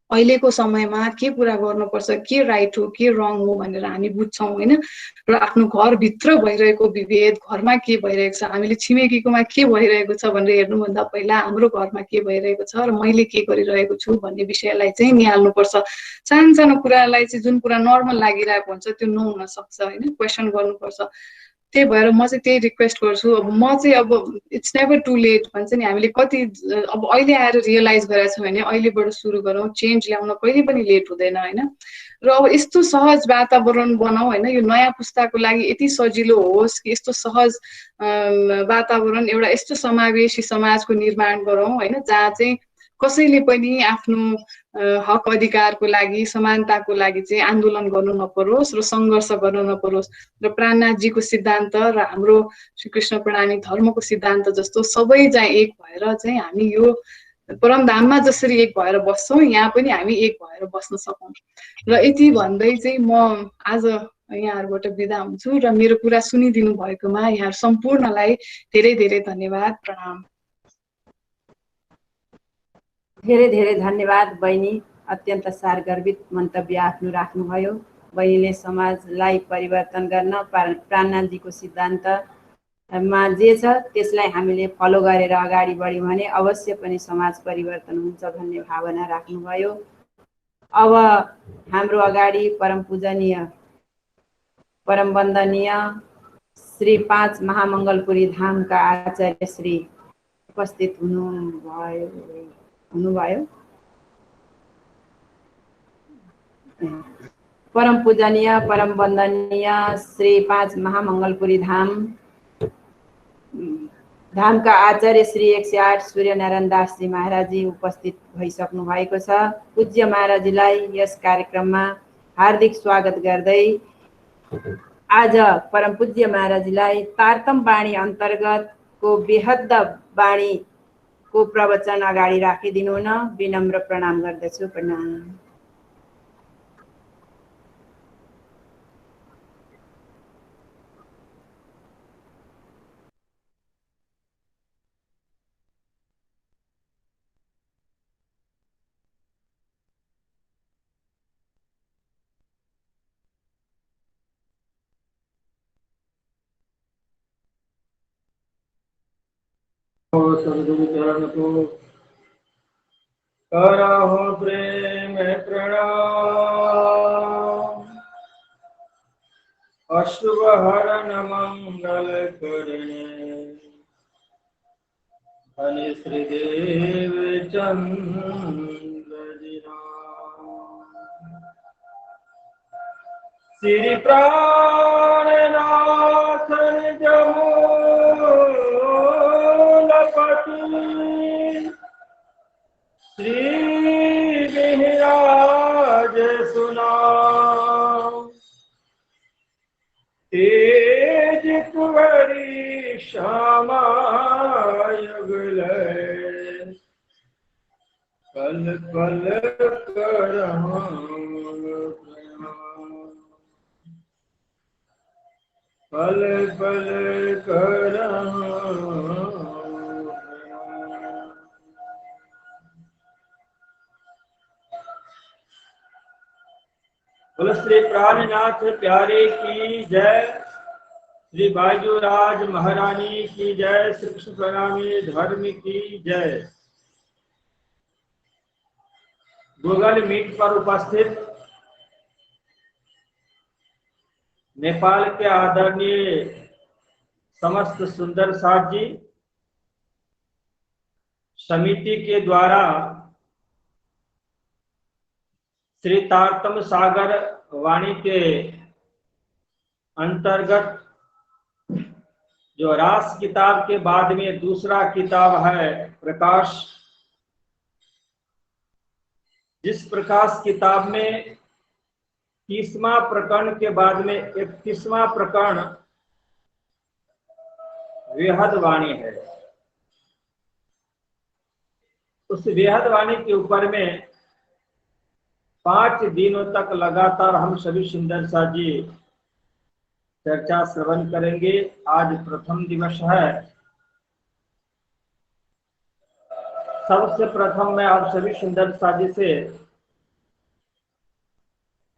अहिलेको समयमा के कुरा गर्नुपर्छ, के राइट हो, के रङ हो भनेर हामी बुझ्छौँ होइन। र आफ्नो घरभित्र भइरहेको विभेद, घरमा के भइरहेको छ, हामीले छिमेकीकोमा के भइरहेको छ भनेर हेर्नुभन्दा पहिला हाम्रो घरमा के भइरहेको छ र मैले के गरिरहेको छु भन्ने विषयलाई चाहिँ निहाल्नुपर्छ। सानो सानो कुरालाई चाहिँ जुन कुरा नर्मल लागिरहेको हुन्छ त्यो नहुन सक्छ होइन, क्वेसन गर्नुपर्छ। त्यही भएर म चाहिँ त्यही रिक्वेस्ट गर्छु। अब म चाहिँ अब इट्स नेभर टु लेट भन्छ नि, हामीले कति अब अहिले आएर रियलाइज गरेका छौँ भने अहिलेबाट सुरु गरौँ, चेन्ज ल्याउन कहिले पनि लेट हुँदैन होइन। र अब यस्तो सहज वातावरण बनाऊ होइन, यो नयाँ पुस्ताको लागि यति सजिलो होस् कि यस्तो सहज वातावरण, एउटा यस्तो समावेशी समाजको निर्माण गरौँ होइन, जहाँ चाहिँ कसैले पनि आफ्नो हक अधिकारको लागि, समानताको लागि चाहिँ आन्दोलन गर्नु नपरोस् र सङ्घर्ष गर्नु नपरोस्। र प्राणनाथजीको सिद्धान्त र हाम्रो श्रीकृष्ण प्रणामी धर्मको सिद्धान्त जस्तो सबै चाहिँ एक भएर चाहिँ हामी यो परमधाममा जसरी एक भएर बस्छौँ यहाँ पनि हामी एक भएर बस्न सकौँ। र यति भन्दै चाहिँ म आज यहाँहरूबाट बिदा हुन्छु र मेरो कुरा सुनिदिनु भएकोमा यहाँ सम्पूर्णलाई धेरै धेरै धन्यवाद, प्रणाम। धेरै धेरै धन्यवाद बहिनी, अत्यन्त सारगर्भित मन्तव्य आफ्नो राख्नुभयो। बहिनीले समाजलाई परिवर्तन गर्न प्राणनाथजीको सिद्धान्तमा जे छ त्यसलाई हामीले फलो गरेर अगाडि बढ्यौँ भने अवश्य पनि समाज परिवर्तन हुन्छ भन्ने भावना राख्नुभयो। अब हाम्रो अगाडि परम पूजनीय परम वन्दनीय श्री 5 महामङ्गलपुरी धामका आचार्य श्री उपस्थित हुनुभयो। परम पूजनीय परम वन्दनीय श्री 5 महामङ्गलपुरी धामका आचार्य श्री 108 सूर्यनारायण दासजी महाराजजी उपस्थित भइसक्नु भएको छ। पूज्य महाराजजीलाई यस कार्यक्रममा हार्दिक स्वागत गर्दै आज परम पूज्य महाराजजीलाई तारतम वाणी अन्तर्गतको बेहद्द वाणीको प्रवचन अगाडि राखिदिनु हुन विनम्र प्रणाम गर्दछु। प्रणाम। सद्गुरु चरण को करहो प्रेम प्रणाम। अशुभ हरण मंगल करने धनि श्रीदेव चंद्र जी राम। श्री प्राणनाथ जमूलपति श्री विराज सुनाम। तेज कुंवरी श्यामा युगल पल पल करहु प्रणाम। पल पल करहु प्रणाम। बोलो श्री प्राणनाथ प्यारे की जय। श्री बाजूराज महारानी की जय। श्री कृष्ण प्रणामी धर्म की जय। गूगल मीट पर उपस्थित नेपाल के आदरणीय समस्त सुंदर साथ जी, समिति के द्वारा श्री तारतम सागर वाणी के अंतर्गत जो रास किताब के बाद में दूसरा किताब है प्रकाश, जिस प्रकाश किताब में 30वां प्रकरण के बाद में 31वां प्रकरण वेहद वाणी है। उस वेहद वाणी के ऊपर में 5 दिनों तक लगातार हम सभी सुंदर सा जी चर्चा श्रवण करेंगे। आज प्रथम दिवस है। सबसे प्रथम मैं आप सभी सुंदर सा जी से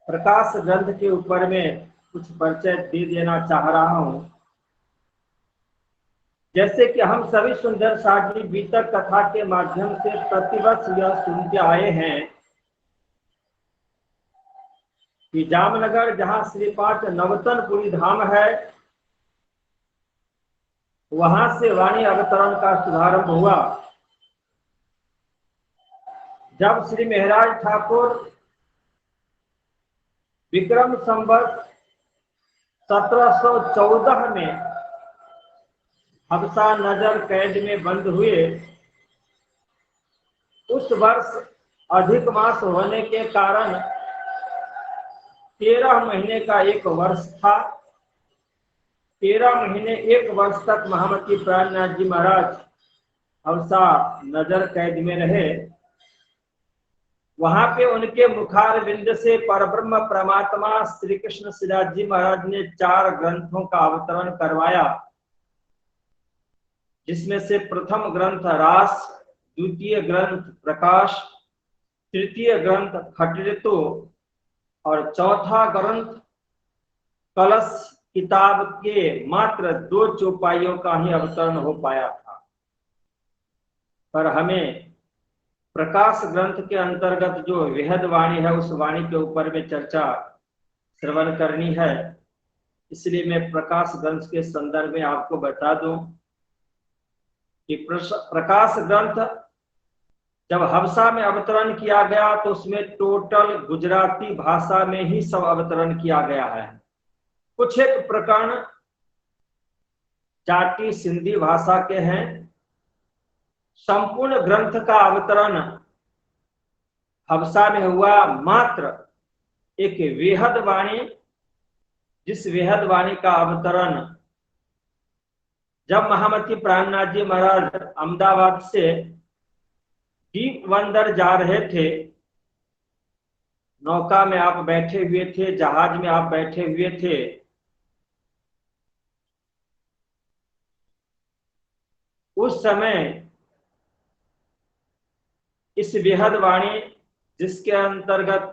प्रकाश ग्रंथ के ऊपर में कुछ परिचय दे देना चाह रहा हूं। जैसे कि हम सभी सुंदर साथ जी बीतक कथा के माध्यम से प्रतिवर्ष यह सुनते आए हैं कि जामनगर जहां श्री 5 नवतनपुरी धाम है, वहां से वाणी अवतरण का शुभारंभ हुआ। जब श्री महाराज ठाकुर विक्रम संवत 1714 में हबसा नजर कैद में बंद हुए, उस वर्ष अधिक मास होने के कारण 13 महीने का एक वर्ष था। 13 महीने 1 वर्ष तक महामती प्राणनाथ जी महाराज हबसा नजर कैद में रहे। वहां पे उनके मुखार बिंद से परब्रह्म परमात्मा श्री कृष्ण श्रीनाथ जी महाराज ने 4 ग्रंथों का अवतरण करवाया, जिसमें से प्रथम ग्रंथ रास, द्वितीय ग्रंथ प्रकाश, तृतीय ग्रंथ खटऋतु और चौथा ग्रंथ कलश किताब के मात्र 2 चौपाइयों का ही अवतरण हो पाया था। पर हमें प्रकाश ग्रंथ के अंतर्गत जो वेहद वाणी है, उस वाणी के ऊपर में चर्चा श्रवण करनी है। इसलिए मैं प्रकाश ग्रंथ के संदर्भ में आपको बता दूं कि प्रकाश ग्रंथ जब हबसा में अवतरण किया गया तो उसमें टोटल गुजराती भाषा में ही सब अवतरण किया गया है। कुछ एक प्रकरण जाटी सिंधी भाषा के हैं। संपूर्ण ग्रंथ का अवतरण हबसा में हुआ मात्र एक वेहद वाणी, जिस वेहद वाणी का अवतरण जब महामती प्राणनाथ जी महाराज अहमदाबाद से दीप बंदर जा रहे थे, नौका में आप बैठे हुए थे, जहाज में आप बैठे हुए थे, उस समय इस वेहद वाणी, जिसके अंतर्गत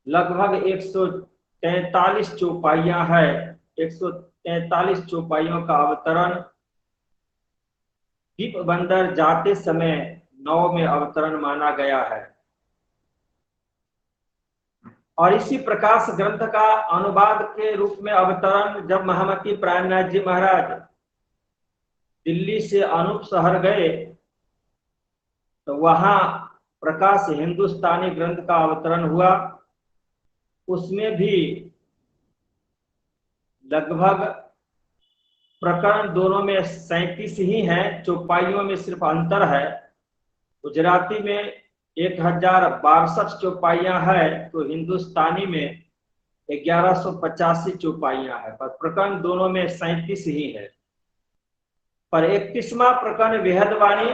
लगभग 143 चौपाइयां है, 143 चौपाइयों का अवतरण दीप बंदर जाते समय नौ में अवतरण माना गया है। और इसी प्रकाश ग्रंथ का अनुवाद के रूप में अवतरण जब महामती प्राणनाथ जी महाराज दिल्ली से अनूप शहर गए तो वहां प्रकाश हिंदुस्तानी ग्रंथ का अवतरण हुआ। उसमें भी लगभग प्रकरण दोनों में 37 ही हैं, चौपाइयों में सिर्फ अंतर है। गुजराती में 1062 चौपाइयां है तो हिंदुस्तानी में 1185 चौपाइयां है, पर प्रकरण दोनों में 37 ही है। पर 31वां प्रकरण वेहदवाणी,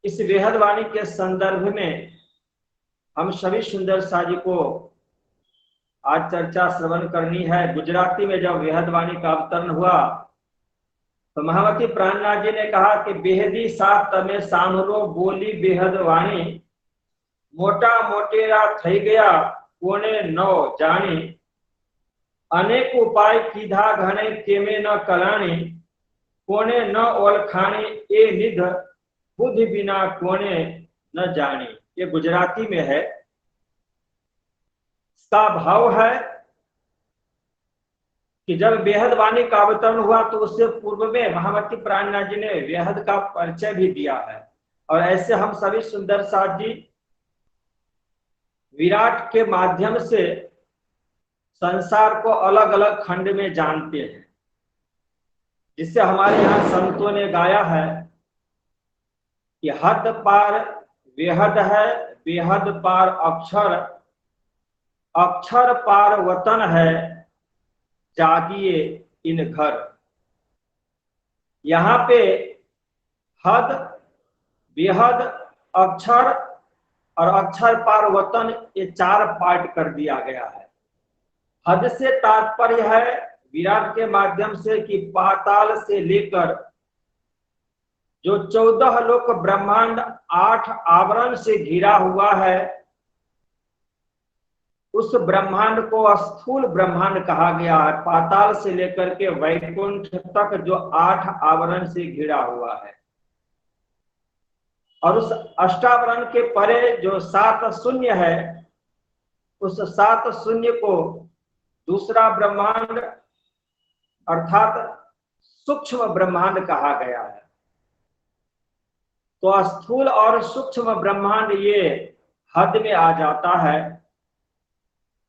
इस वेहदवाणी के संदर्भ में हम सभी सुंदर साजी को आज चर्चा श्रवण करनी है। गुजराती में जब वेहदवाणी का अवतरण हुआ तो महामती प्राणनाथ जी ने कहा कि बेहदी साथ तमे सामरो बोली बेहदवाणी, मोटा मोटेरा थई गया कोने नौ जानी, अनेक उपाय कीधा घणे केमे न कलाणी, कोने न ओलखाणी ए निध बुद्धि बिना कोने न जानी। ये गुजराती में है। इसका भाव है कि जब बेहद वाणी का अवतरण हुआ तो उससे पूर्व में महामती प्राणनाथ जी ने बेहद का परिचय भी दिया है। और ऐसे हम सभी सुंदर साथ जी विराट के माध्यम से संसार को अलग अलग खंड में जानते हैं, जिससे हमारे यहाँ संतों ने गाया है कि हद पार बेहद है, बेहद पार अक्षर, अक्षर पार वतन है, जागिए इन घर। यहाँ पे हद, बेहद, अक्षर और अक्षर पार वतन, ये 4 पार्ट कर दिया गया है। हद से तात्पर्य है विराट के माध्यम से कि पाताल से लेकर जो 14 लोक ब्रह्मांड 8 आवरण से घिरा हुआ है, उस ब्रह्मांड को स्थूल ब्रह्मांड कहा गया है। पाताल से लेकर के वैकुंठ तक जो 8 आवरण से घिरा हुआ है, और उस अष्टावरण के परे जो 7 शून्य है, उस 7 शून्य को दूसरा ब्रह्मांड अर्थात सूक्ष्म ब्रह्मांड कहा गया है। तो स्थूल और सूक्ष्म ब्रह्मांड ये हद में आ जाता है,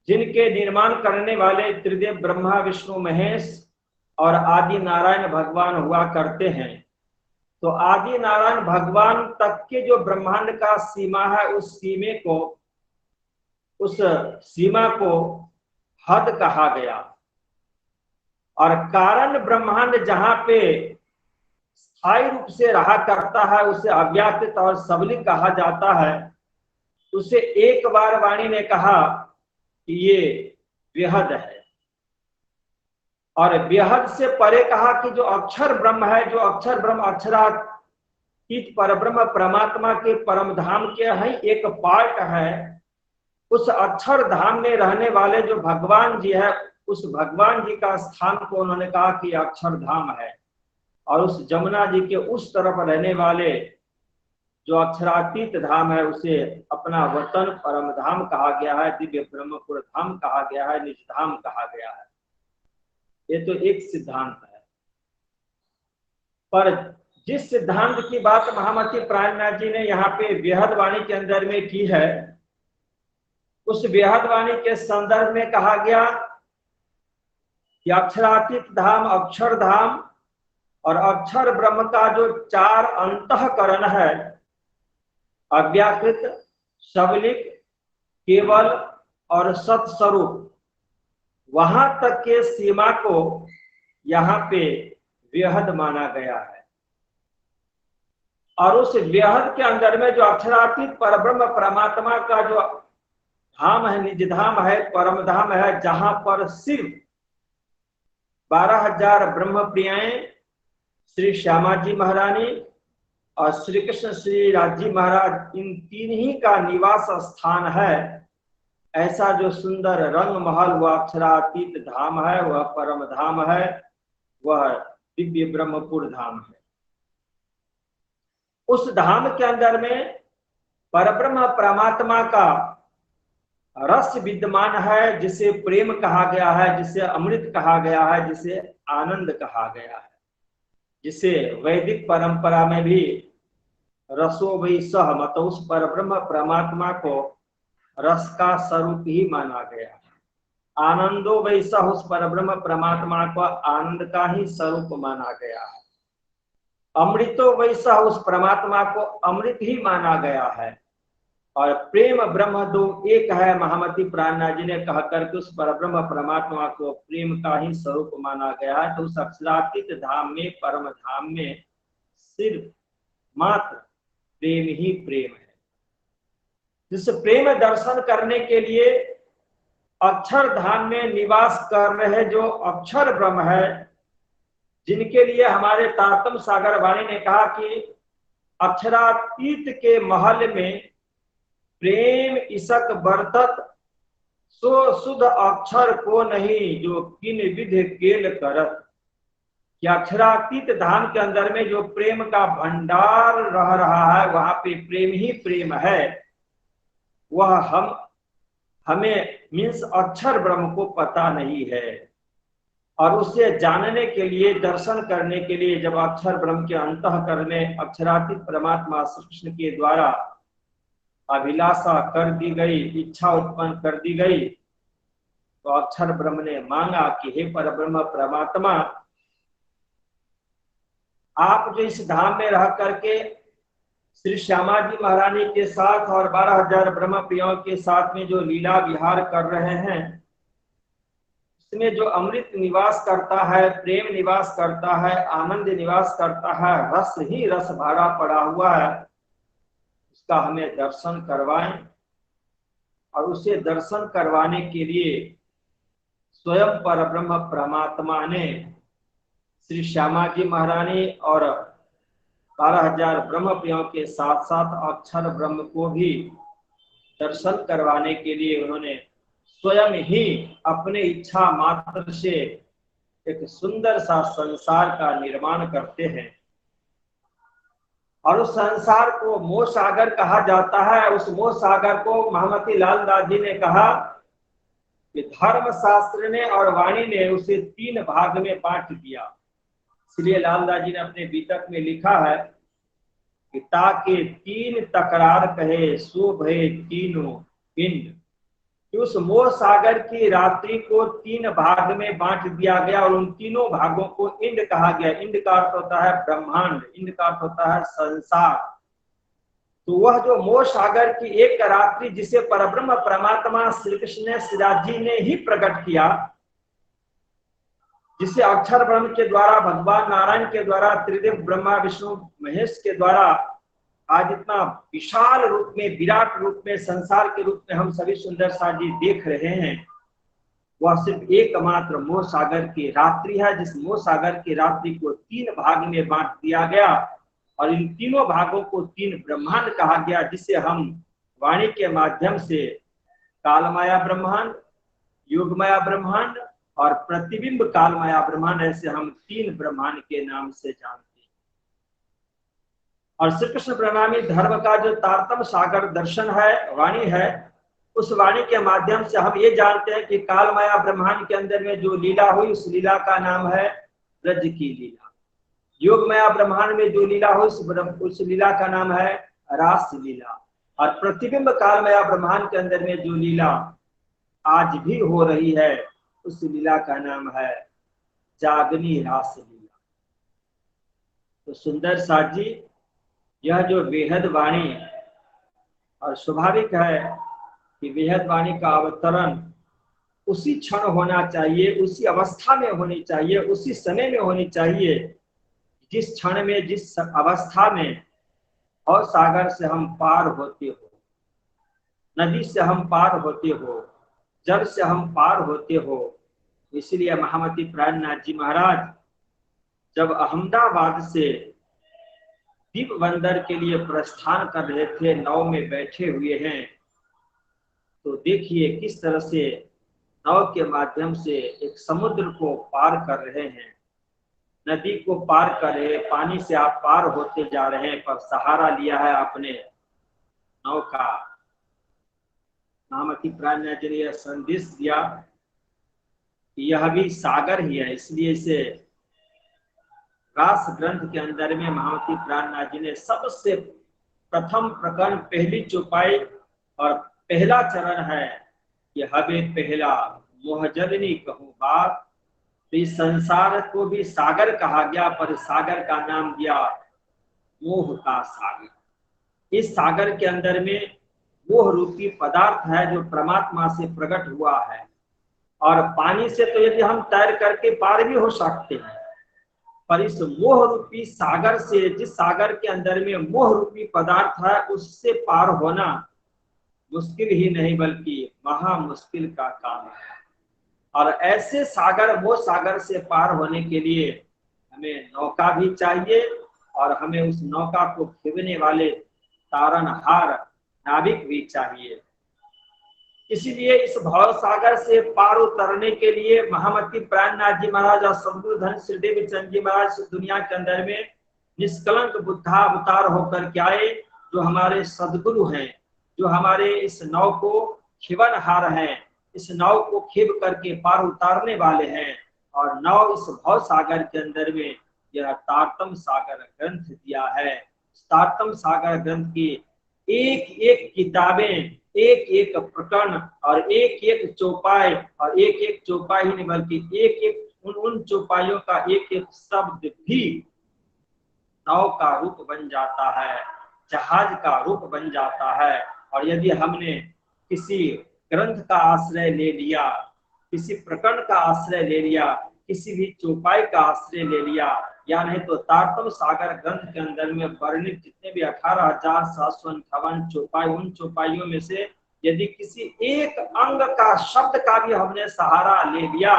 जिनके निर्माण करने वाले त्रिदेव ब्रह्मा विष्णु महेश और आदि नारायण भगवान हुआ करते हैं। तो आदि नारायण भगवान तक के जो ब्रह्मांड का सीमा है, उस सीमा को हद कहा गया। और कारण ब्रह्मांड जहां पे स्थायी रूप से रहा करता है, उसे अव्याकृत और सबलिक कहा जाता है। उसे एक बार वाणी ने कहा कि ये बेहद है, और बेहद से परे कहा कि जो अक्षर ब्रह्म है, जो अक्षर ब्रह्म अक्षरातीत परब्रह्म परमात्मा के परम धाम के ही एक पार्ट है। उस अक्षर धाम में रहने वाले जो भगवान जी है, उस भगवान जी का स्थान को उन्होंने कहा कि अक्षर धाम है। और उस जमुना जी के उस तरफ रहने वाले जो अक्षरातीत धाम है, उसे अपना वतन परम धाम कहा गया है, दिव्य ब्रह्मपुर धाम कहा गया है, निज धाम कहा गया है। ये तो एक सिद्धांत है। पर जिस सिद्धांत की बात महामती प्राणनाथ जी ने यहाँ पे बेहद वाणी के अंदर में की है, उस बेहद वाणी के संदर्भ में कहा गया कि अक्षरातीत धाम, अक्षर धाम और अक्षर ब्रह्म का जो 4 अंतःकरण है, अव्याकृत, सबलिक, केवल और सत्स्वरूप, वहां तक के सीमा को यहाँ पे बेहद माना गया है। और उस बेहद के अंदर में जो अक्षरातीत परब्रह्म परमात्मा का जो धाम है, निज धाम है, परम धाम है, जहां पर सिर्फ 12,000 ब्रह्म प्रियाएं श्री श्यामा जी महारानी और श्री कृष्ण श्री राजी महाराज, इन 3 ही का निवास स्थान है। ऐसा जो सुंदर रंग महल वह अक्षरातीत धाम है, वह परम धाम है, वह दिव्य ब्रह्मपुर धाम है। उस धाम के अंदर में परब्रह्म परमात्मा का रस विद्यमान है, जिसे प्रेम कहा गया है, जिसे अमृत कहा गया है, जिसे आनंद कहा गया है, जिसे वैदिक परंपरा में भी रसो वै सह, मतलब उस परब्रह्म परमात्मा को रस का स्वरूप ही माना गया है। आनंदो वै सह, उस परब्रह्म परमात्मा को आनंद का ही स्वरूप माना गया है। अमृतो वै सह, उस परमात्मा को अमृत ही माना गया है। और प्रेम ब्रह्म दो एक है, महामती प्राणनाथ जी ने कह करके उस परब्रह्म परमात्मा को प्रेम का ही स्वरूप माना गया है। तो उस अक्षरातीत धाम में, परम धाम में सिर्फ मात्र प्रेम ही प्रेम है। जिस प्रेम दर्शन करने के लिए अक्षर धाम में निवास कर रहे जो अक्षर ब्रह्म है, जिनके लिए हमारे तारतम सागर वाणी ने कहा कि अक्षरातीत के महल में प्रेम इसक बरतत, सो शुद्ध अक्षर को नहीं जो किन विध केल करत। कि अक्षरातीत धाम के अंदर में जो प्रेम का भंडार रह रहा है, वहां पे प्रेम ही प्रेम है। वह हमें मीन्स अक्षर ब्रह्म को पता नहीं है, और उसे जानने के लिए, दर्शन करने के लिए जब अक्षर ब्रह्म के अंतःकरण में अक्षरातीत परमात्मा श्री कृष्ण के द्वारा अभिलाषा कर दी गई, इच्छा उत्पन्न कर दी गई, तो अक्षर ब्रह्म ने मांगा कि हे परब्रह्म परमात्मा, आप जो इस धाम में रह करके श्री श्यामा जी महारानी के साथ और 12,000 ब्रह्म प्रियों के साथ में जो लीला विहार कर रहे हैं, इसमें जो अमृत निवास करता है, प्रेम निवास करता है, आनंद निवास करता है, रस ही रस भरा पड़ा हुआ है, उसका हमें दर्शन करवाएं। और उसे दर्शन करवाने के लिए स्वयं परब्रह्म परमात्मा ने श्री श्यामा जी महारानी और 12,000 ब्रह्म प्रियों के साथ साथ अक्षर ब्रह्म को भी दर्शन करवाने के लिए उन्होंने स्वयं ही अपने इच्छा मात्र से एक सुंदर सा संसार का निर्माण करते हैं। और उस संसार को मोह सागर कहा जाता है। उस मोह सागर को महामती लालदास जी ने कहा कि धर्म शास्त्र ने और वाणी ने उसे 3 भाग में बांट दिया। इसलिए लालदास जी ने अपने बीतक में लिखा है कि ताके 3 तकरार कहे सो भय तीनों पिंड। उस मोह सागर की रात्रि को 3 भाग में बांट दिया गया और उन तीनों भागों को इंड कहा गया। इंड का अर्थ होता है ब्रह्मांड, इंड का अर्थ होता है संसार। तो वह जो मोह सागर की एक रात्रि जिसे परब्रह्म परमात्मा श्री कृष्ण ने श्रीराज जी ने ही प्रकट किया, जिसे अक्षर ब्रह्म के द्वारा, भगवान नारायण के द्वारा, त्रिदेव ब्रह्मा विष्णु महेश के द्वारा आज इतना विशाल रूप में, विराट रूप में, संसार के रूप में हम सभी सुंदर सा जी देख रहे हैं, वह सिर्फ एकमात्र मोह सागर की रात्रि है। जिस मोह सागर की रात्रि को 3 भाग में बांट दिया गया और इन तीनों भागों को 3 ब्रह्मांड कहा गया, जिसे हम वाणी के माध्यम से कालमाया ब्रह्मांड, योगमाया ब्रह्मांड और प्रतिबिंब कालमाया ब्रह्मांड, ऐसे हम 3 ब्रह्मांड के नाम से जानते हैं। और श्री कृष्ण प्रणामी धर्म का जो तारतम सागर दर्शन है, वाणी है, उस वाणी के माध्यम से हम ये जानते हैं कि कालमाया ब्रह्मांड के अंदर में जो लीला हुई, उस लीला का नाम है ब्रज की लीला। योगमाया ब्रह्मांड में जो लीला हुई, उस लीला का नाम है रास लीला। और प्रतिबिंब कालमाया ब्रह्मांड के अंदर में जो लीला आज भी हो रही है, उस लीला का नाम है जागनी रास लीला। तो सुंदर साथ जी, यह जो बेहद वाणी, और स्वाभाविक है कि बेहद वाणी का अवतरण उसी क्षण होना चाहिए, उसी अवस्था में होनी चाहिए, उसी समय में होनी चाहिए जिस क्षण में, जिस अवस्था में और सागर से हम पार होते हो, नदी से हम पार होते हो, जल से हम पार होते हो। इसलिए महामती प्राणनाथ जी महाराज जब अहमदाबाद से दीप बंदर के लिए प्रस्थान कर रहे थे, नाव में बैठे हुए हैं, तो देखिए किस तरह से नाव के माध्यम से एक समुद्र को पार कर रहे हैं। नदी को पार करे, पानी से आप पार होते जा रहे हैं, पर सहारा लिया है आपने नाव का। महामती प्राज्ञा जी ने यह संदेश दिया कि यह भी सागर ही है, इसलिए इसे रास ग्रंथ के अंदर में महामती प्राज्ञा जी ने सबसे प्रथम प्रकरण, पहली चौपाई और पहला चरण है कि हबे पहला मोहजलनी कहूँ बात। तो इस संसार को भी सागर कहा गया, पर सागर का नाम दिया मोह का सागर। इस सागर के अंदर में मोह रूपी पदार्थ है जो परमात्मा से प्रकट हुआ है। और पानी से तो यदि हम तैर करके पार भी हो सकते हैं, पर इस मोह रूपी सागर से, जिस सागर के अंदर में मोह रूपी पदार्थ है, उससे पार होना मुश्किल ही नहीं बल्कि महा मुश्किल का काम है। और ऐसे सागर, वो सागर से पार होने के लिए हमें नौका भी चाहिए और हमें उस नौका को खींचने वाले तारनहार नाविक भी चाहिए। इसीलिए इस भव सागर से पार उतरने के लिए महामती प्राणनाथ जी महाराज और सद्गुरु धन श्री देव चंद जी महाराज दुनिया के अंदर में निष्कलंक बुद्धावतार होकर के आए, जो हमारे सद्गुरु हैं, जो हमारे इस नाव को खींचनहार हैं, इस नाव को खींच करके पार उतारने वाले हैं। और नाव इस भव सागर के अंदर में यह तारतम सागर ग्रंथ दिया है। तारतम सागर ग्रंथ की एक एक किताबें, एक एक प्रकरण और एक एक चौपाई, और एक एक चौपाई नहीं बल्कि एक एक उन चौपाइयों का एक एक शब्द भी नाव का रूप बन जाता है, जहाज का रूप बन जाता है। और यदि हमने किसी ग्रंथ का आश्रय ले लिया, किसी प्रकरण का आश्रय ले लिया, किसी भी चौपाई का आश्रय ले लिया, या नहीं तो तारतम सागर ग्रंथ के अंदर में वर्णित जितने भी 18,758 चौपाई, उन चौपाइयों में से यदि किसी एक अंग का, शब्द का भी हमने सहारा ले लिया,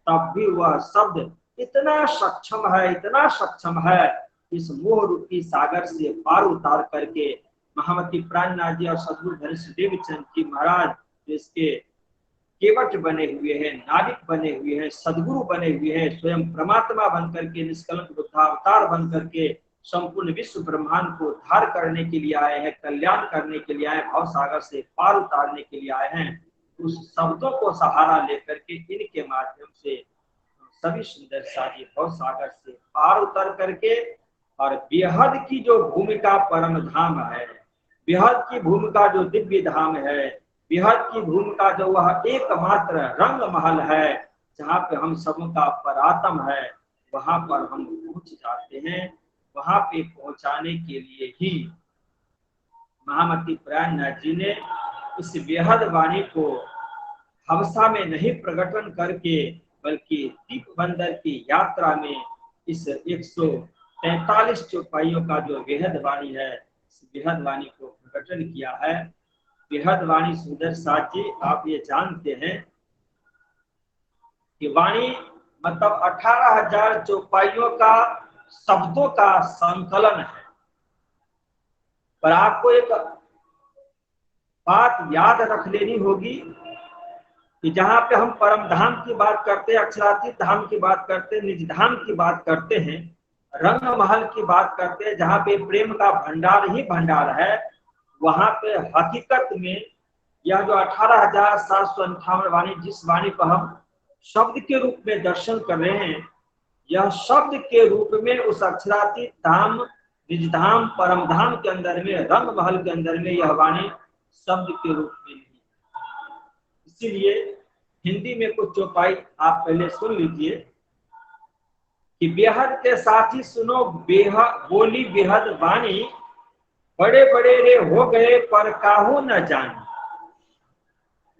तब भी वह शब्द इतना सक्षम है, इतना सक्षम है, इस मोह रूपी सागर से पार उतार करके महामती प्राणनाथ जी और सद्गुरु धन श्री देव चंद जी महाराज इसके केवट बने हुए हैं, नाविक बने हुए हैं, सद्गुरु बने हुए हैं, स्वयं परमात्मा बन करके, निष्कलंक बुद्धावतार बन करके संपूर्ण विश्व ब्रह्मांड को उद्धार करने के लिए आए हैं, कल्याण करने के लिए आए, भाव सागर से पार उतारने के लिए आए हैं। उस शब्दों को सहारा लेकर के इनके माध्यम से सभी सुंदर साजी भाव सागर से पार उतर करके और बेहद की जो भूमिका परम धाम है, बेहद की भूमिका जो दिव्य धाम है, बेहद की भूमिका जो वह एकमात्र रंग महल है, जहाँ पे हम सबों का परात्म है, वहां पर हम पहुंच जाते हैं। वहां पे पहुंचाने के लिए ही महामती प्राणनाथ जी ने इस बेहद वाणी को हवसा में नहीं प्रकटन करके, बल्कि दीप बंदर की यात्रा में इस 143 चौपाइयों का जो बेहद वाणी है, इस बेहद वाणी को प्रकटन किया है। बेहद वाणी सुंदर साथ जी, आप ये जानते हैं कि वाणी मतलब 18,000 चौपाइयों का शब्दों का संकलन है। पर आपको एक बात याद रख लेनी होगी कि जहां पे हम परम धाम की बात करते हैं, अक्षरातीत धाम की बात करते हैं, निज धाम की बात करते हैं, रंग महल की बात करते हैं, जहां पे प्रेम का भंडार ही भंडार है, वहां पे हकीकत में यह जो 18,758 वाणी, जिस वाणी को हम शब्द के रूप में दर्शन कर रहे हैं, यह शब्द के रूप में उस अक्षरातीत धाम, निज धाम, परम धाम के अंदर में, रंग महल के अंदर में यह वाणी शब्द के रूप में नहीं। इसीलिए हिंदी में कुछ चौपाई आप पहले सुन लीजिए कि बेहद के साथी सुनो बेहद बोली बेहद वाणी, बड़े बड़े रे हो गए पर काहू न जानी।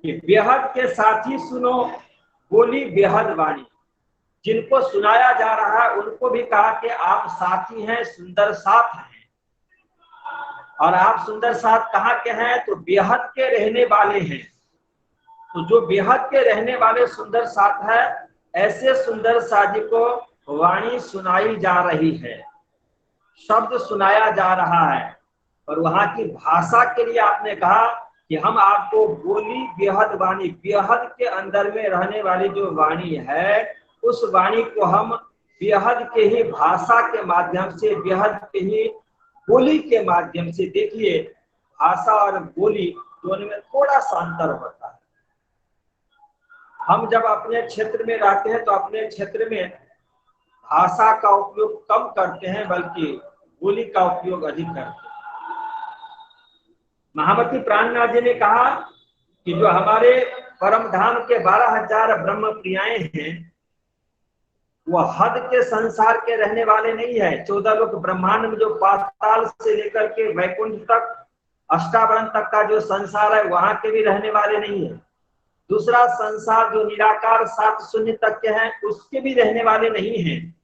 कि बेहद के साथी सुनो बोली बेहद वाणी, जिनको सुनाया जा रहा है उनको भी कहा कि आप साथी हैं, सुंदर साथ हैं। और आप सुंदर साथ कहाँ के हैं? तो बेहद के रहने वाले हैं। तो जो बेहद के रहने वाले सुंदर साथ है, ऐसे सुंदर साथी को वाणी सुनाई जा रही है, शब्द सुनाया जा रहा है। और वहां की भाषा के लिए आपने कहा कि हम आपको बोली बेहद वाणी, बेहद के अंदर में रहने वाली जो वाणी है, उस वाणी को हम बेहद के ही भाषा के माध्यम से, बेहद के ही बोली के माध्यम से। देखिए, भाषा और बोली दोनों में थोड़ा सा अंतर होता है। हम जब अपने क्षेत्र में रहते हैं तो अपने क्षेत्र में भाषा का उपयोग कम करते हैं, बल्कि बोली का उपयोग अधिक करते हैं। महामती प्राणनाथ जी ने कहा कि जो हमारे परम धाम के 12,000 ब्रह्म प्रियाएं हैं, वह हद के संसार के रहने वाले नहीं है। 14 लोक ब्रह्मांड में जो पाताल से लेकर के वैकुंठ तक, अष्टावरण तक का जो संसार है, वहां के भी रहने वाले नहीं है। दूसरा संसार जो निराकार 7 शून्य तक के हैं, उसके भी रहने वाले नहीं हैं।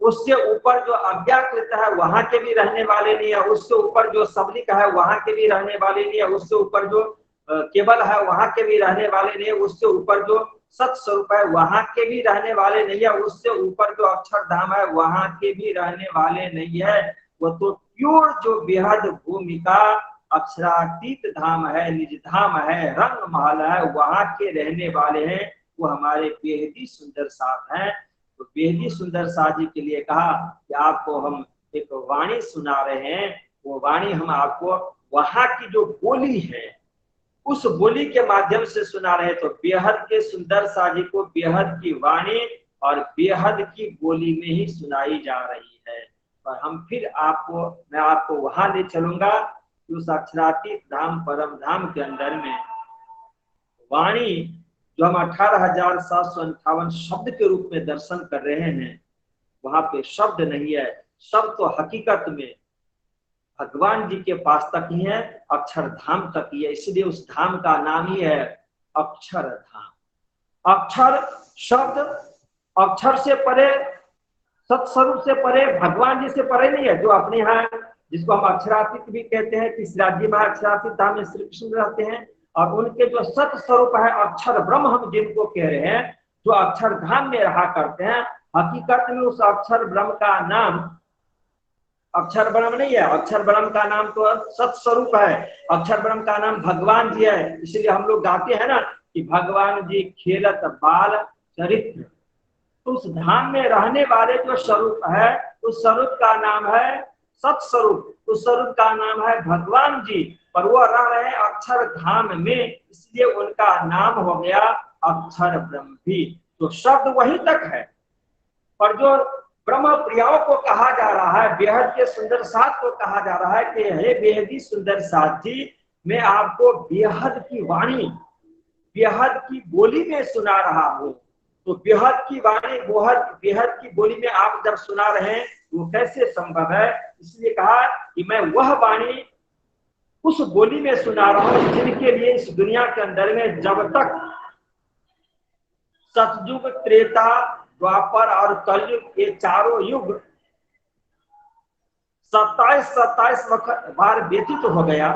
उससे ऊपर जो अव्याकृत है, वहां के भी रहने वाले नहीं है। उससे ऊपर जो सबलिक है, वहां के भी रहने वाले नहीं है। उससे ऊपर जो केवल है, वहां के भी रहने वाले नहीं है। उससे ऊपर जो सत स्वरूप है, वहां के भी रहने वाले नहीं है। उससे ऊपर जो अक्षरधाम है, वहां के भी रहने वाले नहीं है। वो तो प्योर जो बेहद भूमिका अक्षरातीत धाम है, निज धाम है, रंग महल है, वहां के रहने वाले हैं। वो हमारे बेहदी सुंदर साथ हैं। तो बेहदी सुंदर साथ जी के लिए कहा कि आपको हम एक वाणी सुना रहे हैं। वो वाणी हम आपको वहां की जो बोली है, उस बोली के माध्यम से सुना रहे। तो बेहद के सुंदर साजी को बेहद की वाणी और बेहद की बोली में ही सुनाई जा रही है। और हम फिर मैं आपको वहां ले चलूंगा कि उस अक्षरातीत धाम, परम धाम के अंदर में वाणी जो हम 18,758 शब्द के रूप में दर्शन कर रहे हैं, वहां पे शब्द नहीं है। शब्द तो हकीकत में भगवान जी के पास तक ही है, अक्षरधाम तक ही है। इसलिए उस धाम का नाम ही है अक्षरधाम। अक्षर शब्द, अक्षर से परे, सत्स्वरूप से परे, भगवान जी से परे नहीं है। जो अपने यहाँ, जिसको हम अक्षरातीत भी कहते हैं, तीस राज्य में अक्षरातीत धाम में श्री कृष्ण रहते हैं, और उनके जो सत स्वरूप है, अक्षर ब्रह्म हम जिनको कह रहे हैं, जो अक्षरधाम में रहा करते हैं, हकीकत में उस अक्षर ब्रह्म का नाम अक्षर ब्रह्म नहीं है। अक्षर ब्रह्म का नाम तो सत्स्वरूप है। अक्षर ब्रह्म का नाम भगवान जी है। इसलिए हम लोग गाते हैं ना कि भगवान जी खेलत बाल चरित्र। उस धाम में रहने वाले जो स्वरूप है, उस स्वरूप का नाम है सत्स्वरूप। उस स्वरूप का नाम है भगवान जी। पर वो रह रहे हैं अक्षर धाम में, इसलिए उनका नाम हो गया अक्षर ब्रह्म भी। तो शब्द वहीं तक है, पर जो ब्रह्म प्रियाओं को कहा जा रहा है, बेहद के सुंदर साथ को कहा जा रहा है कि हे बेहदी सुंदर साथी, मैं आपको बेहद की वाणी, बेहद की बोली में सुना रहा हूँ। तो बेहद की वाणी, बेहद की बोली में आप जब सुना रहे हैं, वो कैसे संभव है? इसलिए कहा कि मैं वह वाणी उस बोली में सुना रहा हूँ जिनके लिए इस दुनिया के अंदर में जब तक सतयुग, त्रेता, द्वापर और कलयुग, ये चारों युग 27 बार व्यतीत हो गया,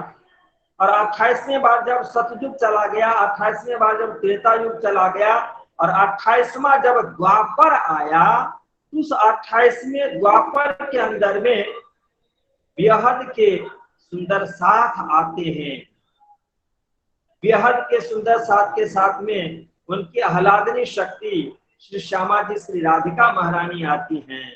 और 28वें बार जब सतयुग चला गया, 28वें बार जब त्रेता युग चला गया, और 28वां जब द्वापर आया, उस 28वें द्वापर के अंदर में बेहद के सुंदर साथ आते हैं। बेहद के सुंदर साथ के साथ में उनकी आह्लादनी शक्ति श्री श्यामा जी, श्री राधिका महारानी आती हैं।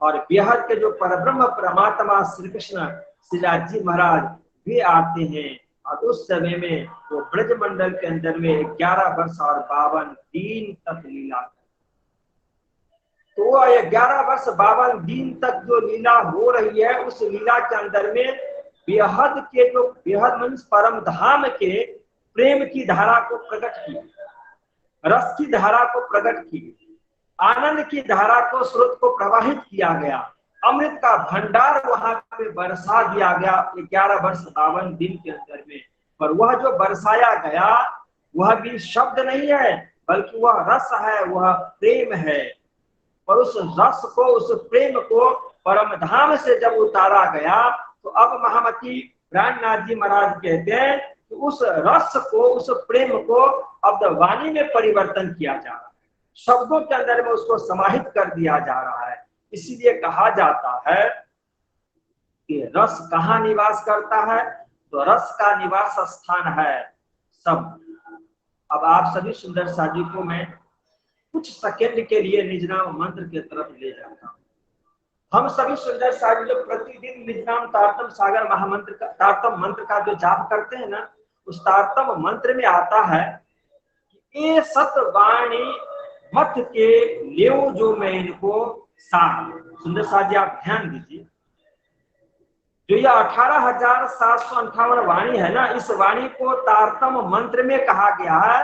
और बेहद के जो परब्रह्म परमात्मा श्री कृष्ण श्रीराज जी महाराज भी आते हैं। और उस समय में वो ब्रज मंडल के अंदर में 11 वर्ष और 52 दिन तक लीला, तो वो 11 वर्ष 52 दिन तक जो लीला हो रही है, उस लीला के अंदर में बेहद के जो बेहद मीन्स परम धाम के प्रेम की धारा को प्रकट किया, रस की धारा को प्रकट की, आनंद की धारा को, स्रोत को प्रवाहित किया गया, अमृत का भंडार वहां पे बरसा दिया गया 11 वर्ष 52 दिन के अंदर में। पर वह जो बरसाया गया वह भी शब्द नहीं है, बल्कि वह रस है, वह प्रेम है। और उस रस को, उस प्रेम को परम धाम से जब उतारा गया, तो अब महामती प्राणनाथ जी महाराज कहते हैं कि उस रस को, उस प्रेम को अब वाणी में परिवर्तन किया जा रहा है, शब्दों के अंदर में उसको समाहित कर दिया जा रहा है। इसीलिए कहा जाता है कि रस कहाँ निवास करता है? तो रस का निवास स्थान है शब्द। अब आप सभी सुंदर साजी को मैं कुछ सेकंड के लिए निज नाम मंत्र की तरफ ले जाता हूँ। हम सभी सुंदर साधु लोग प्रतिदिन निज नाम तारतम सागर महामंत्र का तारतम मंत्र का जो जाप करते हैं ना, उस तारतम मंत्र में आता है कि ये सतवाणी मत के लेव जो मैं इनको साथ। सुंदर साथ जी आप ध्यान दीजिए, जो ये 18,758 वाणी है ना, इस वाणी को तारतम मंत्र में कहा गया है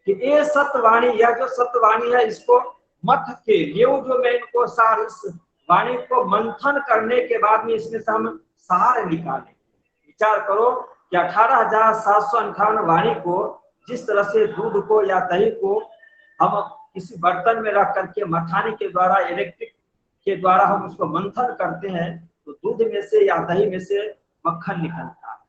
कि ये सतवाणी, यह जो सतवाणी है इसको मत के लेव जो मैं इनको सार, इस वाणी को मंथन करने के बाद में इसमें से हम सार निकालें। विचार करो कि 18,758 वाणी को जिस तरह से दूध को या दही को हम किसी बर्तन में रख करके मथाने के द्वारा, इलेक्ट्रिक के द्वारा हम उसको मंथन करते हैं, तो दूध में से या दही में से मक्खन निकलता है।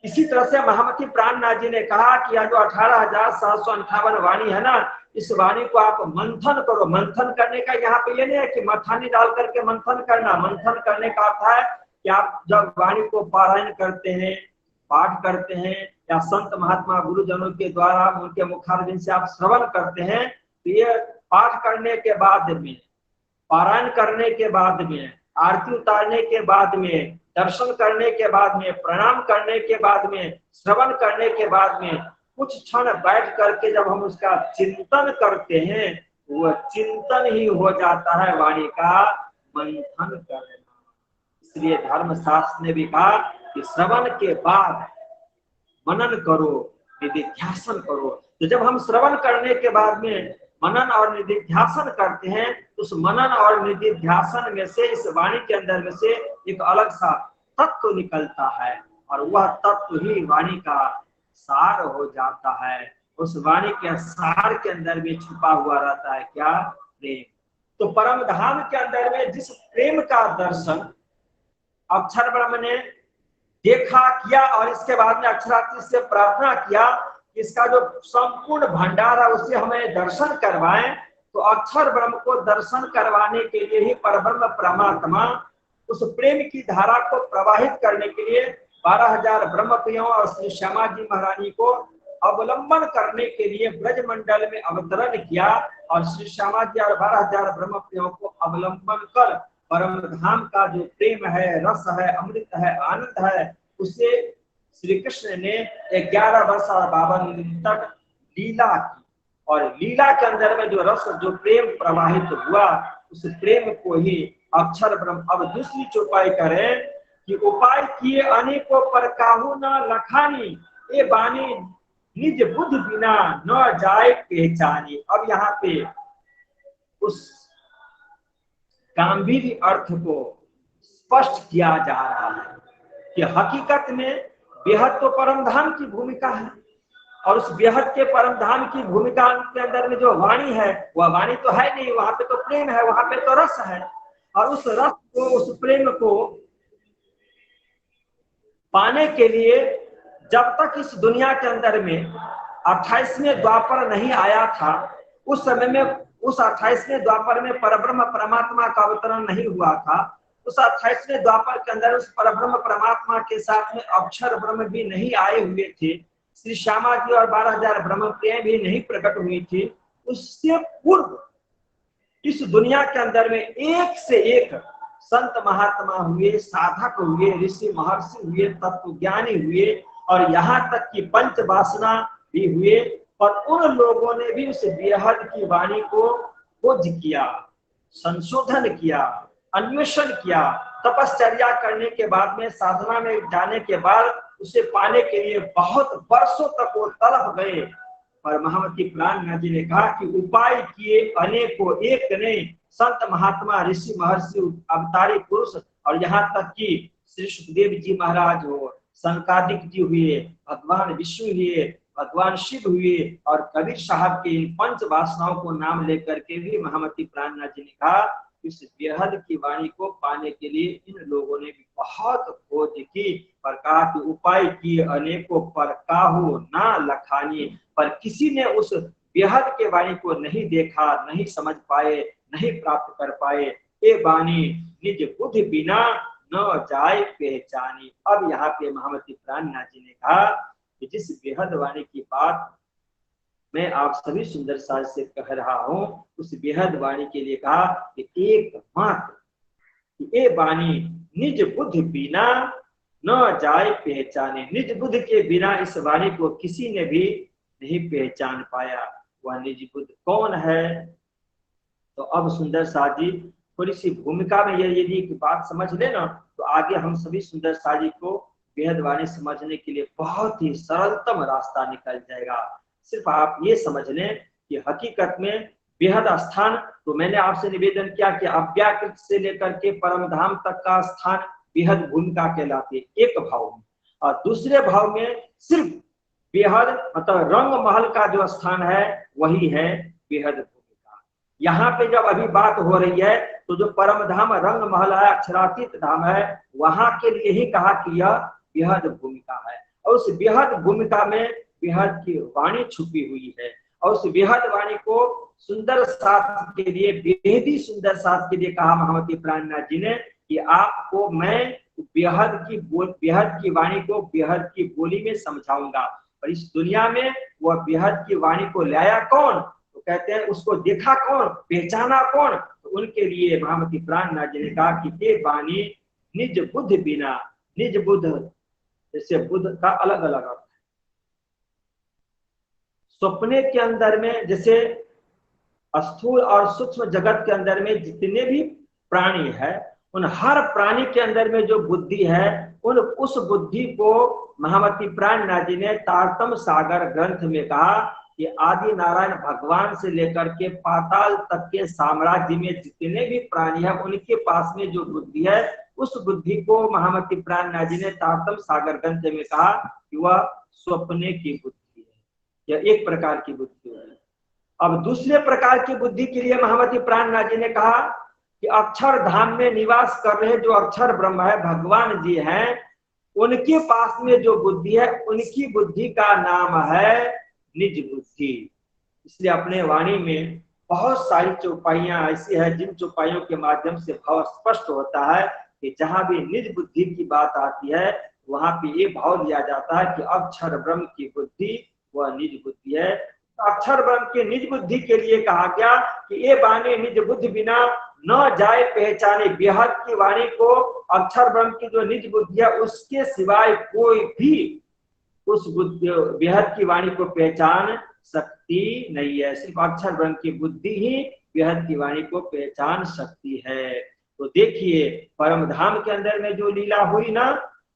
इसी तरह से महामती प्राणनाथ जी ने कहा कि यह जो 18,758 वाणी है ना, इस वाणी को आप मंथन करो। मंथन करने का यहाँ पे ये नहीं है कि मथानी डाल करके मंथन करना। मंथन करने का अर्थ है कि आप जब वाणी को पारायण करते हैं, पाठ करते हैं, या संत महात्मा गुरुजनों के द्वारा उनके मुखारबिंद से आप श्रवण करते हैं, तो ये पाठ करने के बाद में, पारायण करने के बाद में, आरती उतारने के बाद में, दर्शन करने के बाद में, प्रणाम करने के बाद में, श्रवण करने के बाद में कुछ क्षण बैठ करके जब हम उसका चिंतन करते हैं, वो चिंतन ही हो जाता है वाणी का मंथन करना। इसलिए धर्मशास्त्र ने भी कहा कि श्रवण के बाद मनन करो, निधिध्यासन करो। तो जब हम श्रवण करने के बाद में मनन और निधिध्यासन करते हैं, तो उस मनन और निधिध्यासन में से, इस वाणी के अंदर में से एक अलग सा तत्व निकलता है, और वह तत्व ही वाणी का सार हो जाता है। उस वाणी के सार के अंदर भी छुपा हुआ रहता है क्या? प्रेम। तो परम धाम के अंदर में जिस प्रेम का दर्शन अक्षर ब्रह्म ने देखा, किया, और इसके बाद में अक्षरातीत से प्रार्थना किया, इसका जो संपूर्ण भंडार है उसे हमें दर्शन करवाएं, तो अक्षर ब्रह्म को दर्शन करवाने के लिए ही परब्रह्म परमात्मा उस प्रेम की धारा को प्रवाहित करने के लिए 12,000 ब्रह्मप्रियों और श्री श्यामा जी महारानी को अवलंबन करने के लिए ब्रजमंडल में अवतरण किया, और श्री श्यामा जी और 12,000 ब्रह्मप्रियों को अवलंबन कर परम धाम का जो प्रेम है, रस है, अमृत है, आनंद है, उसे श्री कृष्ण ने 11 वर्ष और 52 दिन तक लीला की, और लीला के अंदर में जो रस, जो प्रेम प्रवाहित हुआ, उस प्रेम को ही अक्षर ब्रह्म। अब दूसरी चौपाई करें कि उपाय किए अनेकों पर काहू न लखानी, ये बानी निज बुद्धि बिना न जाए पहचानी। अब यहाँ पे उस गंभीर अर्थ को स्पष्ट किया जा रहा है कि हकीकत में बेहद तो परम धाम की भूमिका है, और उस बेहद के परम धाम की भूमिका के अंदर में जो वाणी है, वह वाणी तो है नहीं, वहां पे तो प्रेम है, वहां पे तो रस है, और उस रस को, उस प्रेम को पाने के लिए जब तक इस दुनिया के अंदर में 28वें द्वापर नहीं आया था, उस समय में, उस 28वें द्वापर में परब्रह्म परमात्मा का अवतरण नहीं हुआ था। उस 28वें द्वापर के अंदर उस परब्रह्म परमात्मा के साथ में अक्षर ब्रह्म भी नहीं आए हुए थे, श्री श्यामा जी और 12,000 ब्रह्मप्रिय भी नहीं प्रकट हुई थी। उससे पूर्व इस दुनिया के अंदर में एक से एक संत महात्मा हुए, साधक हुए, ऋषि महर्षि हुए, तत्वज्ञानी हुए, और यहाँ तक कि पंच वासना भी हुए, और उन लोगों ने भी उस बेहद की वाणी को खोज किया, संशोधन किया, अन्वेषण किया, तपश्चर्या करने के बाद में, साधना में जाने के बाद उसे पाने के लिए बहुत वर्षों तक वो तड़प गए। पर महामती प्राणनाथ जी ने कहा कि उपाय किए अनेकों, एक नहीं, संत महात्मा, ऋषि महर्षि, अवतारी पुरुष, और यहाँ तक कि श्री सुखदेव जी महाराज हो, संकादिक जी हुए, भगवान विष्णु हुए, भगवान शिव हुए, और कबीर साहब के इन पंच वासनाओं को नाम लेकर के भी महामती प्राणनाथ जी ने कहा इस बेहद की वाणी को पाने के लिए इन लोगों ने भी बहुत खोज की, पर कहा कि उपाय किए अनेकों पर काहू ना लखानी, पर किसी ने उस बेहद के वाणी को नहीं देखा, नहीं समझ पाए, नहीं प्राप्त कर पाए। ये वाणी निज बुद्धि बिना न जाए पहचानी। अब यहाँ पे महामती प्राणनाथ जी ने कहा कि जिस बेहद वाणी की बात मैं आप सभी सुंदर साज से कह रहा हूं, उस बेहद वाणी के लिए कहा कि एकमात्र ये वाणी निज बुद्धि बिना न जाए पहचाने। निज बुद्धि के बिना इस वाणी को किसी ने भी नहीं पहचान पाया। वह निज बुद्ध कौन है? तो अब सुंदर साज जी थोड़ी सी भूमिका में यदि एक बात समझ ले ना, तो आगे हम सभी सुंदर साज जी को बेहद वाणी समझने के लिए बहुत ही सरलतम रास्ता निकल जाएगा। सिर्फ आप ये समझ लें कि हकीकत में बेहद स्थान, तो मैंने आपसे निवेदन किया कि अव्याकृत से लेकर के परम धाम तक का स्थान बेहद भूमिका कहलाती है एक भाव में, और दूसरे भाव में सिर्फ बेहद मतलब रंग महल का जो स्थान है वही है बेहद भूमिका। यहाँ पे जब अभी बात हो रही है तो जो परम धाम रंग महल है, अक्षरातीत धाम है, वहां के लिए ही कहा कि यह बेहद भूमिका है। और उस बेहद भूमिका में बेहद की वाणी छुपी हुई है, और उस बेहद वाणी को सुंदर साथ के लिए, बेहदी सुंदर साथ के लिए कहा महामती प्राणनाथ जी ने कि आपको मैं बेहद की वाणी को बेहद की बोली में समझाऊंगा। और इस दुनिया में वह बेहद की वाणी को लाया कौन? तो कहते हैं उसको देखा कौन, पहचाना कौन? तो उनके लिए महामती प्राणनाथ जी ने कहा कि ये वाणी निज बुद्धि बिना, निज बुद्ध जैसे बुद्ध का अलग अलग अर्थ है। सपने के अंदर में जैसे स्थूल और सूक्ष्म जगत के अंदर में जितने भी प्राणी है, उन हर प्राणी के अंदर में जो बुद्धि है, उस बुद्धि को महामती प्राणनाथ जी ने तारतम सागर ग्रंथ में कहा कि आदि नारायण भगवान से लेकर के पाताल तक के साम्राज्य में जितने भी प्राणी है, उनके पास में जो बुद्धि है, उस बुद्धि को महामती प्राणनाथ जी ने तारतम सागर ग्रंथ में कहा कि वह स्वप्ने की बुद्धि है, यह एक प्रकार की बुद्धि है। अब दूसरे प्रकार की बुद्धि के लिए महामती प्राणनाथ जी ने कहा कि अक्षर धाम में निवास कर रहे जो अक्षर ब्रह्म है, भगवान जी हैं, उनके पास में जो बुद्धि है, उनकी बुद्धि का नाम है निज बुद्धि। इसलिए अपने वाणी में बहुत सारी चौपाइयां ऐसी है जिन चौपाइयों के माध्यम से भाव स्पष्ट होता है कि जहां भी निज बुद्धि की बात आती है वहां पे ये भाव लिया जाता है कि अक्षर ब्रह्म की बुद्धि वह निज बुद्धि है। अक्षर ब्रह्म की निज बुद्धि के लिए कहा गया कि ये वाणी निज बुद्धि बिना न जाए पहचाने। बेहद की वाणी को, अक्षर ब्रह्म की जो निज बुद्धि है, उसके सिवाय कोई भी उस बेहद की वाणी को पहचान सकती नहीं है। सिर्फ अक्षर ब्रह्म की बुद्धि ही बेहद की वाणी को पहचान सकती है। तो देखिए परम धाम के अंदर में जो लीला हुई ना,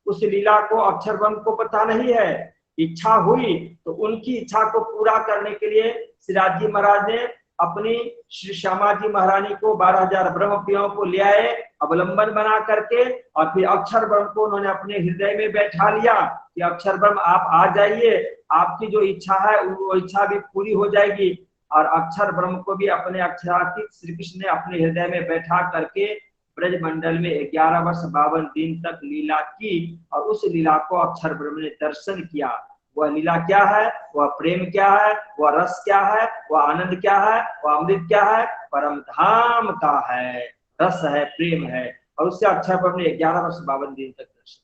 उस लीला को अक्षर ब्रह्म को पता नहीं है। इच्छा हुई तो उनकी इच्छा को पूरा करने के लिए सिराज जी महाराज ने अपनी श्री श्यामा जी महारानी को 12,000 ब्रह्म प्रियों को ले आए अवलंबन बना करके, और फिर अक्षर ब्रह्म को उन्होंने अपने हृदय में बैठा लिया कि अक्षर ब्रह्म आप आ जाइए, आपकी जो इच्छा है वो इच्छा भी पूरी हो जाएगी। और अक्षर ब्रह्म को भी अपने अक्षरातीत श्री कृष्ण ने अपने हृदय में बैठा करके ब्रज मंडल में 11 वर्ष 52 दिन तक लीला की, और उस लीला को अक्षर ब्रह्म ने दर्शन किया। वह लीला क्या है, वह प्रेम क्या है, वह रस क्या है, वह आनंद क्या है, वह अमृत क्या है, परम धाम का है, रस है, प्रेम है। और उससे अक्षर ब्रह्म ने 11 वर्ष 52 दिन तक दर्शन।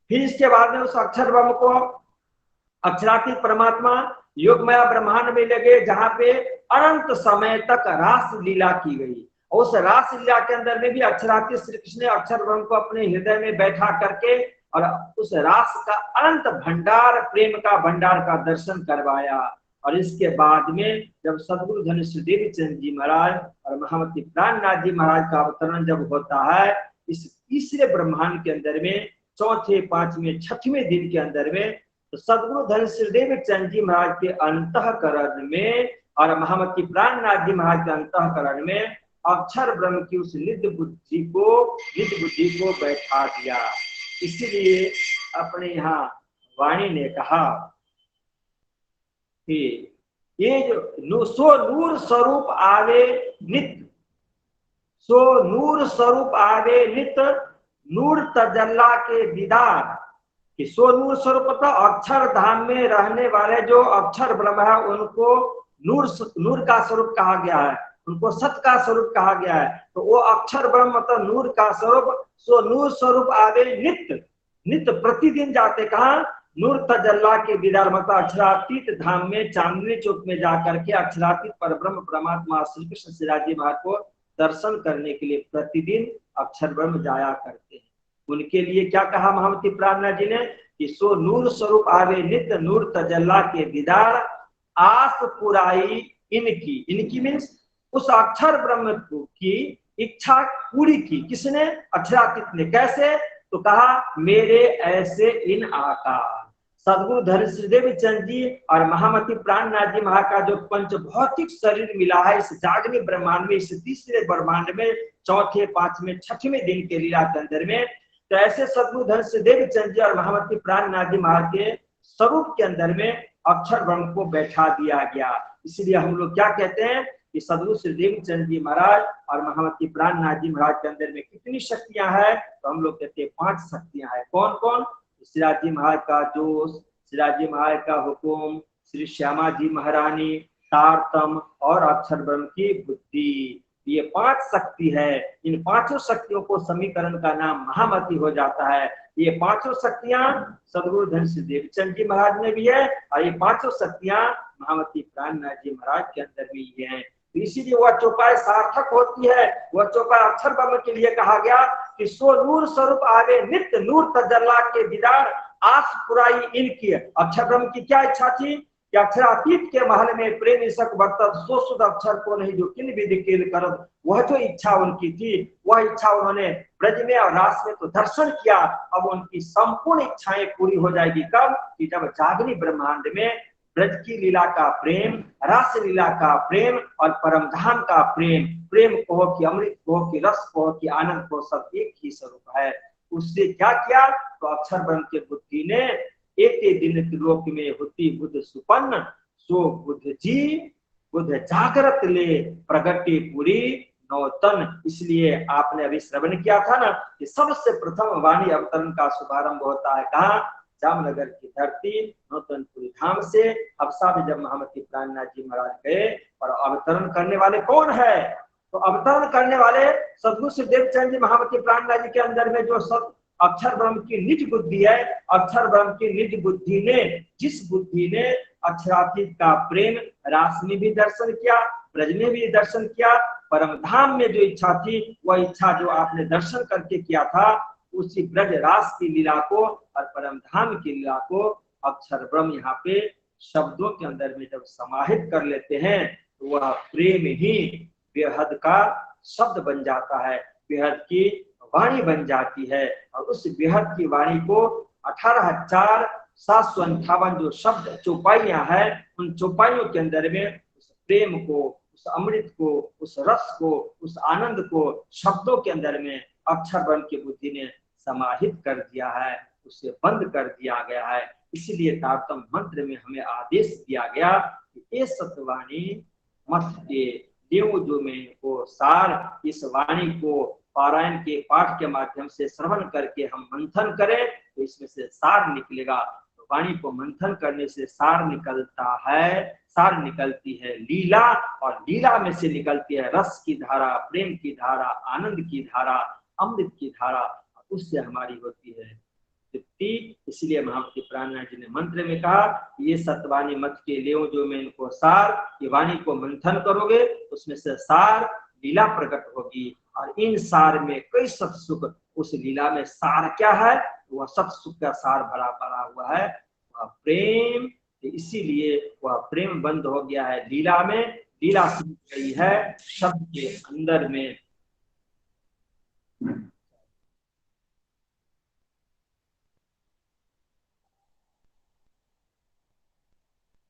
फिर इसके बाद में उस अक्षर ब्रह्म को अक्षरातीत परमात्मा योगमया ब्रह्मांड में लगे, जहां पे अनंत समय तक रास लीला की गई। और उस रास लीला के अंदर में भी अक्षरातीत श्री कृष्ण ने अक्षर ब्रह्म को अपने हृदय में बैठा करके और उस रास का अनंत भंडार, प्रेम का भंडार का दर्शन करवाया। और इसके बाद में जब सदगुरु धनुष देवी चंद जी महाराज और महामती प्राणनाथ जी महाराज का अवतरण जब होता है, इस तीसरे ब्रह्मांड के अंदर में चौथे, पांचवें, छठवें दिन के अंदर में, तो सदगुरु धनुष देवी चंद जी महाराज के अंतःकरण में और महामती प्राणनाथ जी महाराज के अंतःकरण में अक्षर ब्रह्म की उस निज बुद्धि को बैठा दिया। इसीलिए अपने यहाँ वाणी ने कहा कि ये जो सो नूर स्वरूप आवे नित्य, सो नूर स्वरूप आवे नित्य, नूर तजल्ला के दीदार। कि सो नूर स्वरूप तो अक्षर धाम में रहने वाले जो अक्षर ब्रह्म है उनको नूर का स्वरूप कहा गया है, उनको सत का स्वरूप कहा गया है। तो वो अक्षर ब्रह्म मतलब नूर का स्वरूप, सो नूर स्वरूप आवे नित्य, नित्य प्रतिदिन जाते कहा नूर तजल्ला के दीदार मतलब अक्षरातीत धाम में चांदनी चौक में जाकर के अक्षरातीत परब्रह्म परमात्मा श्री कृष्ण श्रीराज जी महाराज को दर्शन करने के लिए प्रतिदिन अक्षर ब्रह्म जाया करते हैं। उनके लिए क्या कहा महामती प्रार्थना जी ने कि सो नूर स्वरूप आवे नित्य नूर तजल्ला के दीदार आस पुराई इनकी, इनकी मीन्स उस अक्षर ब्रह्म की इच्छा पूरी की। किसने? अक्षरातीत ने। कैसे? तो कहा मेरे ऐसे इन आकार सदगुरु धर्मदेव चंद जी और महामती प्राणनाथ जी महा का जो पंच भौतिक शरीर मिला है इस जागने ब्रह्मांड में, इस तीसरे ब्रह्मांड में, चौथे, पांचवें, छठवें दिन के लीला के अंदर में, तो ऐसे सदगुरु धर्मदेव चंद जी और महामती प्राणनाथ जी महा के स्वरूप के अंदर में अक्षर ब्रह्म को बैठा दिया गया। इसलिए हम लोग क्या कहते हैं कि सदगुरु श्री देवचंद जी महाराज और महामती प्राणनाथ जी महाराज के अंदर में कितनी शक्तियां हैं? तो हम लोग कहते हैं 5 शक्तियां हैं। कौन कौन? श्रीराज जी महाराज का जोश, श्रीराज जी महाराज का हुकुम, श्री श्यामा जी महारानी, तारतम और अक्षर ब्रह्म की बुद्धि, ये 5 शक्ति है। इन 5 शक्तियों को समीकरण का नाम महामती हो जाता है। ये 5 शक्तियां सदगुरु धन श्री देवचंद जी महाराज में भी है और ये 5 शक्तियां महामती प्राणनाथ जी महाराज के अंदर भी है। तो इसीलिए वह चौपाई सार्थक होती है। वह चौपाई अक्षर ब्रह्म के लिए कहा गया कि सो नूर स्वरूप आवे नित्य नूर तजल्ला के दीदार आस पुराई इनकी। अक्षर ब्रह्म की क्या इच्छा थी कि अक्षरातीत के महल में प्रेम ईशक बरतत सो शुद्ध अक्षर को नहीं जो किन विधि केल करत, वह जो इच्छा उनकी थी वह इच्छा उन्होंने ब्रज में और रास में तो दर्शन किया। अब उनकी संपूर्ण इच्छाएं पूरी हो जाएगी। कब? कि जब जागनी ब्रह्मांड में ब्रज की लीला का प्रेम, रास लीला का प्रेम और परम धाम का प्रेम, प्रेम कहो कि अमृत कहो कि रस कहो कि आनंद कहो, सब एक ही स्वरूप है। उससे क्या किया? तो अक्षर ब्रह्म के बुद्धि ने एक दिन त्रिलोक में होती बुद्ध सुपन्न सो बुद्ध जी बुद्ध जागृत ले प्रगति पूरी नौतन। इसलिए आपने अभी श्रवण किया था ना कि सबसे प्रथम वाणी अवतरण का शुभारंभ होता है कहाँ? जामनगर की धरती नौतनपुरी धाम से। हबसा में जब महामती प्राणनाथ जी महाराज गए और अवतरण करने वाले कौन है? तो अवतरण करने वाले सदगुरु श्री देवचंद जी महामती प्राणनाथ जी के अंदर में जो सब अक्षर ब्रह्म की निज बुद्धि है, अक्षर ब्रह्म की निज बुद्धि ने, जिस बुद्धि ने अक्षरातीत का प्रेम रास में भी दर्शन किया, ब्रज में भी दर्शन किया, परम धाम में जो इच्छा थी वह इच्छा जो आपने दर्शन करके किया था, उसी ब्रज रास की लीला को और परम धाम की लीला को अक्षर ब्रह्म यहाँ पे शब्दों के अंदर में जब समाहित कर लेते हैं तो वह प्रेम ही बेहद का शब्द बन जाता है, बेहद की वाणी बन जाती है। और उस बेहद की वाणी को 18,758 जो शब्द चौपाइयां हैं, उन चौपाइयों के अंदर में उस प्रेम को, उस अमृत को, उस रस को, उस आनंद को शब्दों के अंदर में अक्षर ब्रह्म की बुद्धि ने समाहित कर दिया है, उसे बंद कर दिया गया है। इसलिए तारतम मंत्र में हमें आदेश दिया गया कि ये सतवाणी मत के देव जो में को सार, इस वाणी को पारायण के पाठ के माध्यम से श्रवण करके हम मंथन करें तो इसमें से सार निकलेगा। तो वाणी को मंथन करने से सार निकलता है, सार निकलती है लीला, और लीला में से निकलती है रस की धारा, प्रेम की धारा, आनंद की धारा, अमृत की धारा, उससे हमारी होती है तृप्ति। इसलिए महामती प्राणनाथ जी ने मंत्र में कहा ये सतवाणी मत के ले जो मैं इनको सार, ये वाणी को मंथन करोगे उसमें से सार लीला प्रकट होगी। और इन सार में कई सत सुख, उस लीला में सार क्या है? वह सत सुख का सार भरा पड़ा हुआ है, वह प्रेम। इसीलिए वह प्रेम बंद हो गया है लीला में, लीला सुन गई है शब्द के अंदर में।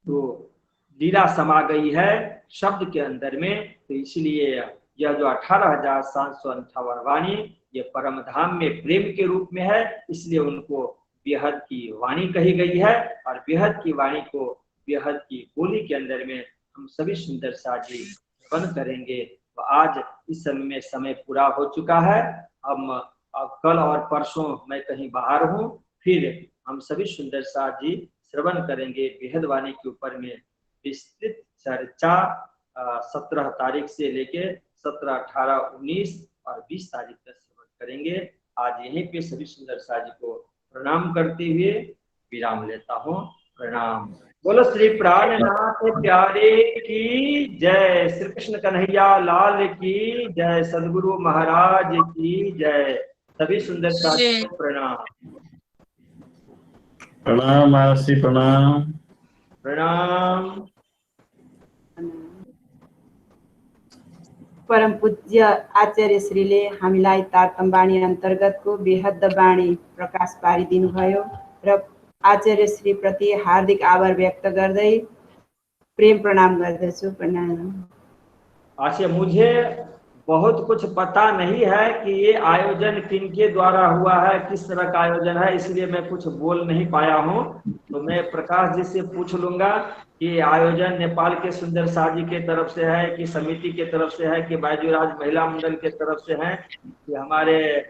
तो लीला समा गई है शब्द के अंदर में। तो इसलिए यह जो 18,758 वाणी ये परम धाम में प्रेम के रूप में है, इसलिए उनको बेहद की वाणी कही गई है। और बेहद की वाणी को बेहद की बोली के अंदर में हम सभी सुंदर साजी बंद करेंगे। तो आज इस समय में समय पूरा हो चुका है। अब कल और परसों मैं कहीं बाहर हूँ, फिर हम सभी सुंदर साजी श्रवण करेंगे बेहद वाणी के ऊपर में विस्तृत चर्चा 17 तारीख से लेके 17, 18, 19 और 20 तारीख तक श्रवण करेंगे। आज यहीं पे सभी सुंदर साजी को प्रणाम करते हुए विराम लेता हूँ। प्रणाम। बोलो श्री प्राणनाथ प्यारे की जय। श्री कृष्ण कन्हैया लाल की जय। सदगुरु महाराज की जय। सभी सुंदर साथियों को प्रणाम। प्रणाम महर्षि, प्रणाम। प्रणाम। परम पूज्य आचार्य श्रीले हामीलाई तारतम वाणी अन्तर्गतको बेहद वाणी प्रकाश पारिदिनु भयो र आचार्य श्री प्रति हार्दिक आभार व्यक्त गर्दै प्रेम प्रणाम गर्दछु। प्रणाम। अच्छा, मुझे बहुत कुछ पता नहीं है कि ये आयोजन किनके द्वारा हुआ है, किस तरह का आयोजन है, इसलिए मैं कुछ बोल नहीं पाया हूँ। तो मैं प्रकाश जी से पूछ लूंगा कि आयोजन नेपाल के सुंदर शाह जी के तरफ से है कि समिति के तरफ से है कि बाजूराज महिला मंडल के तरफ से है कि हमारे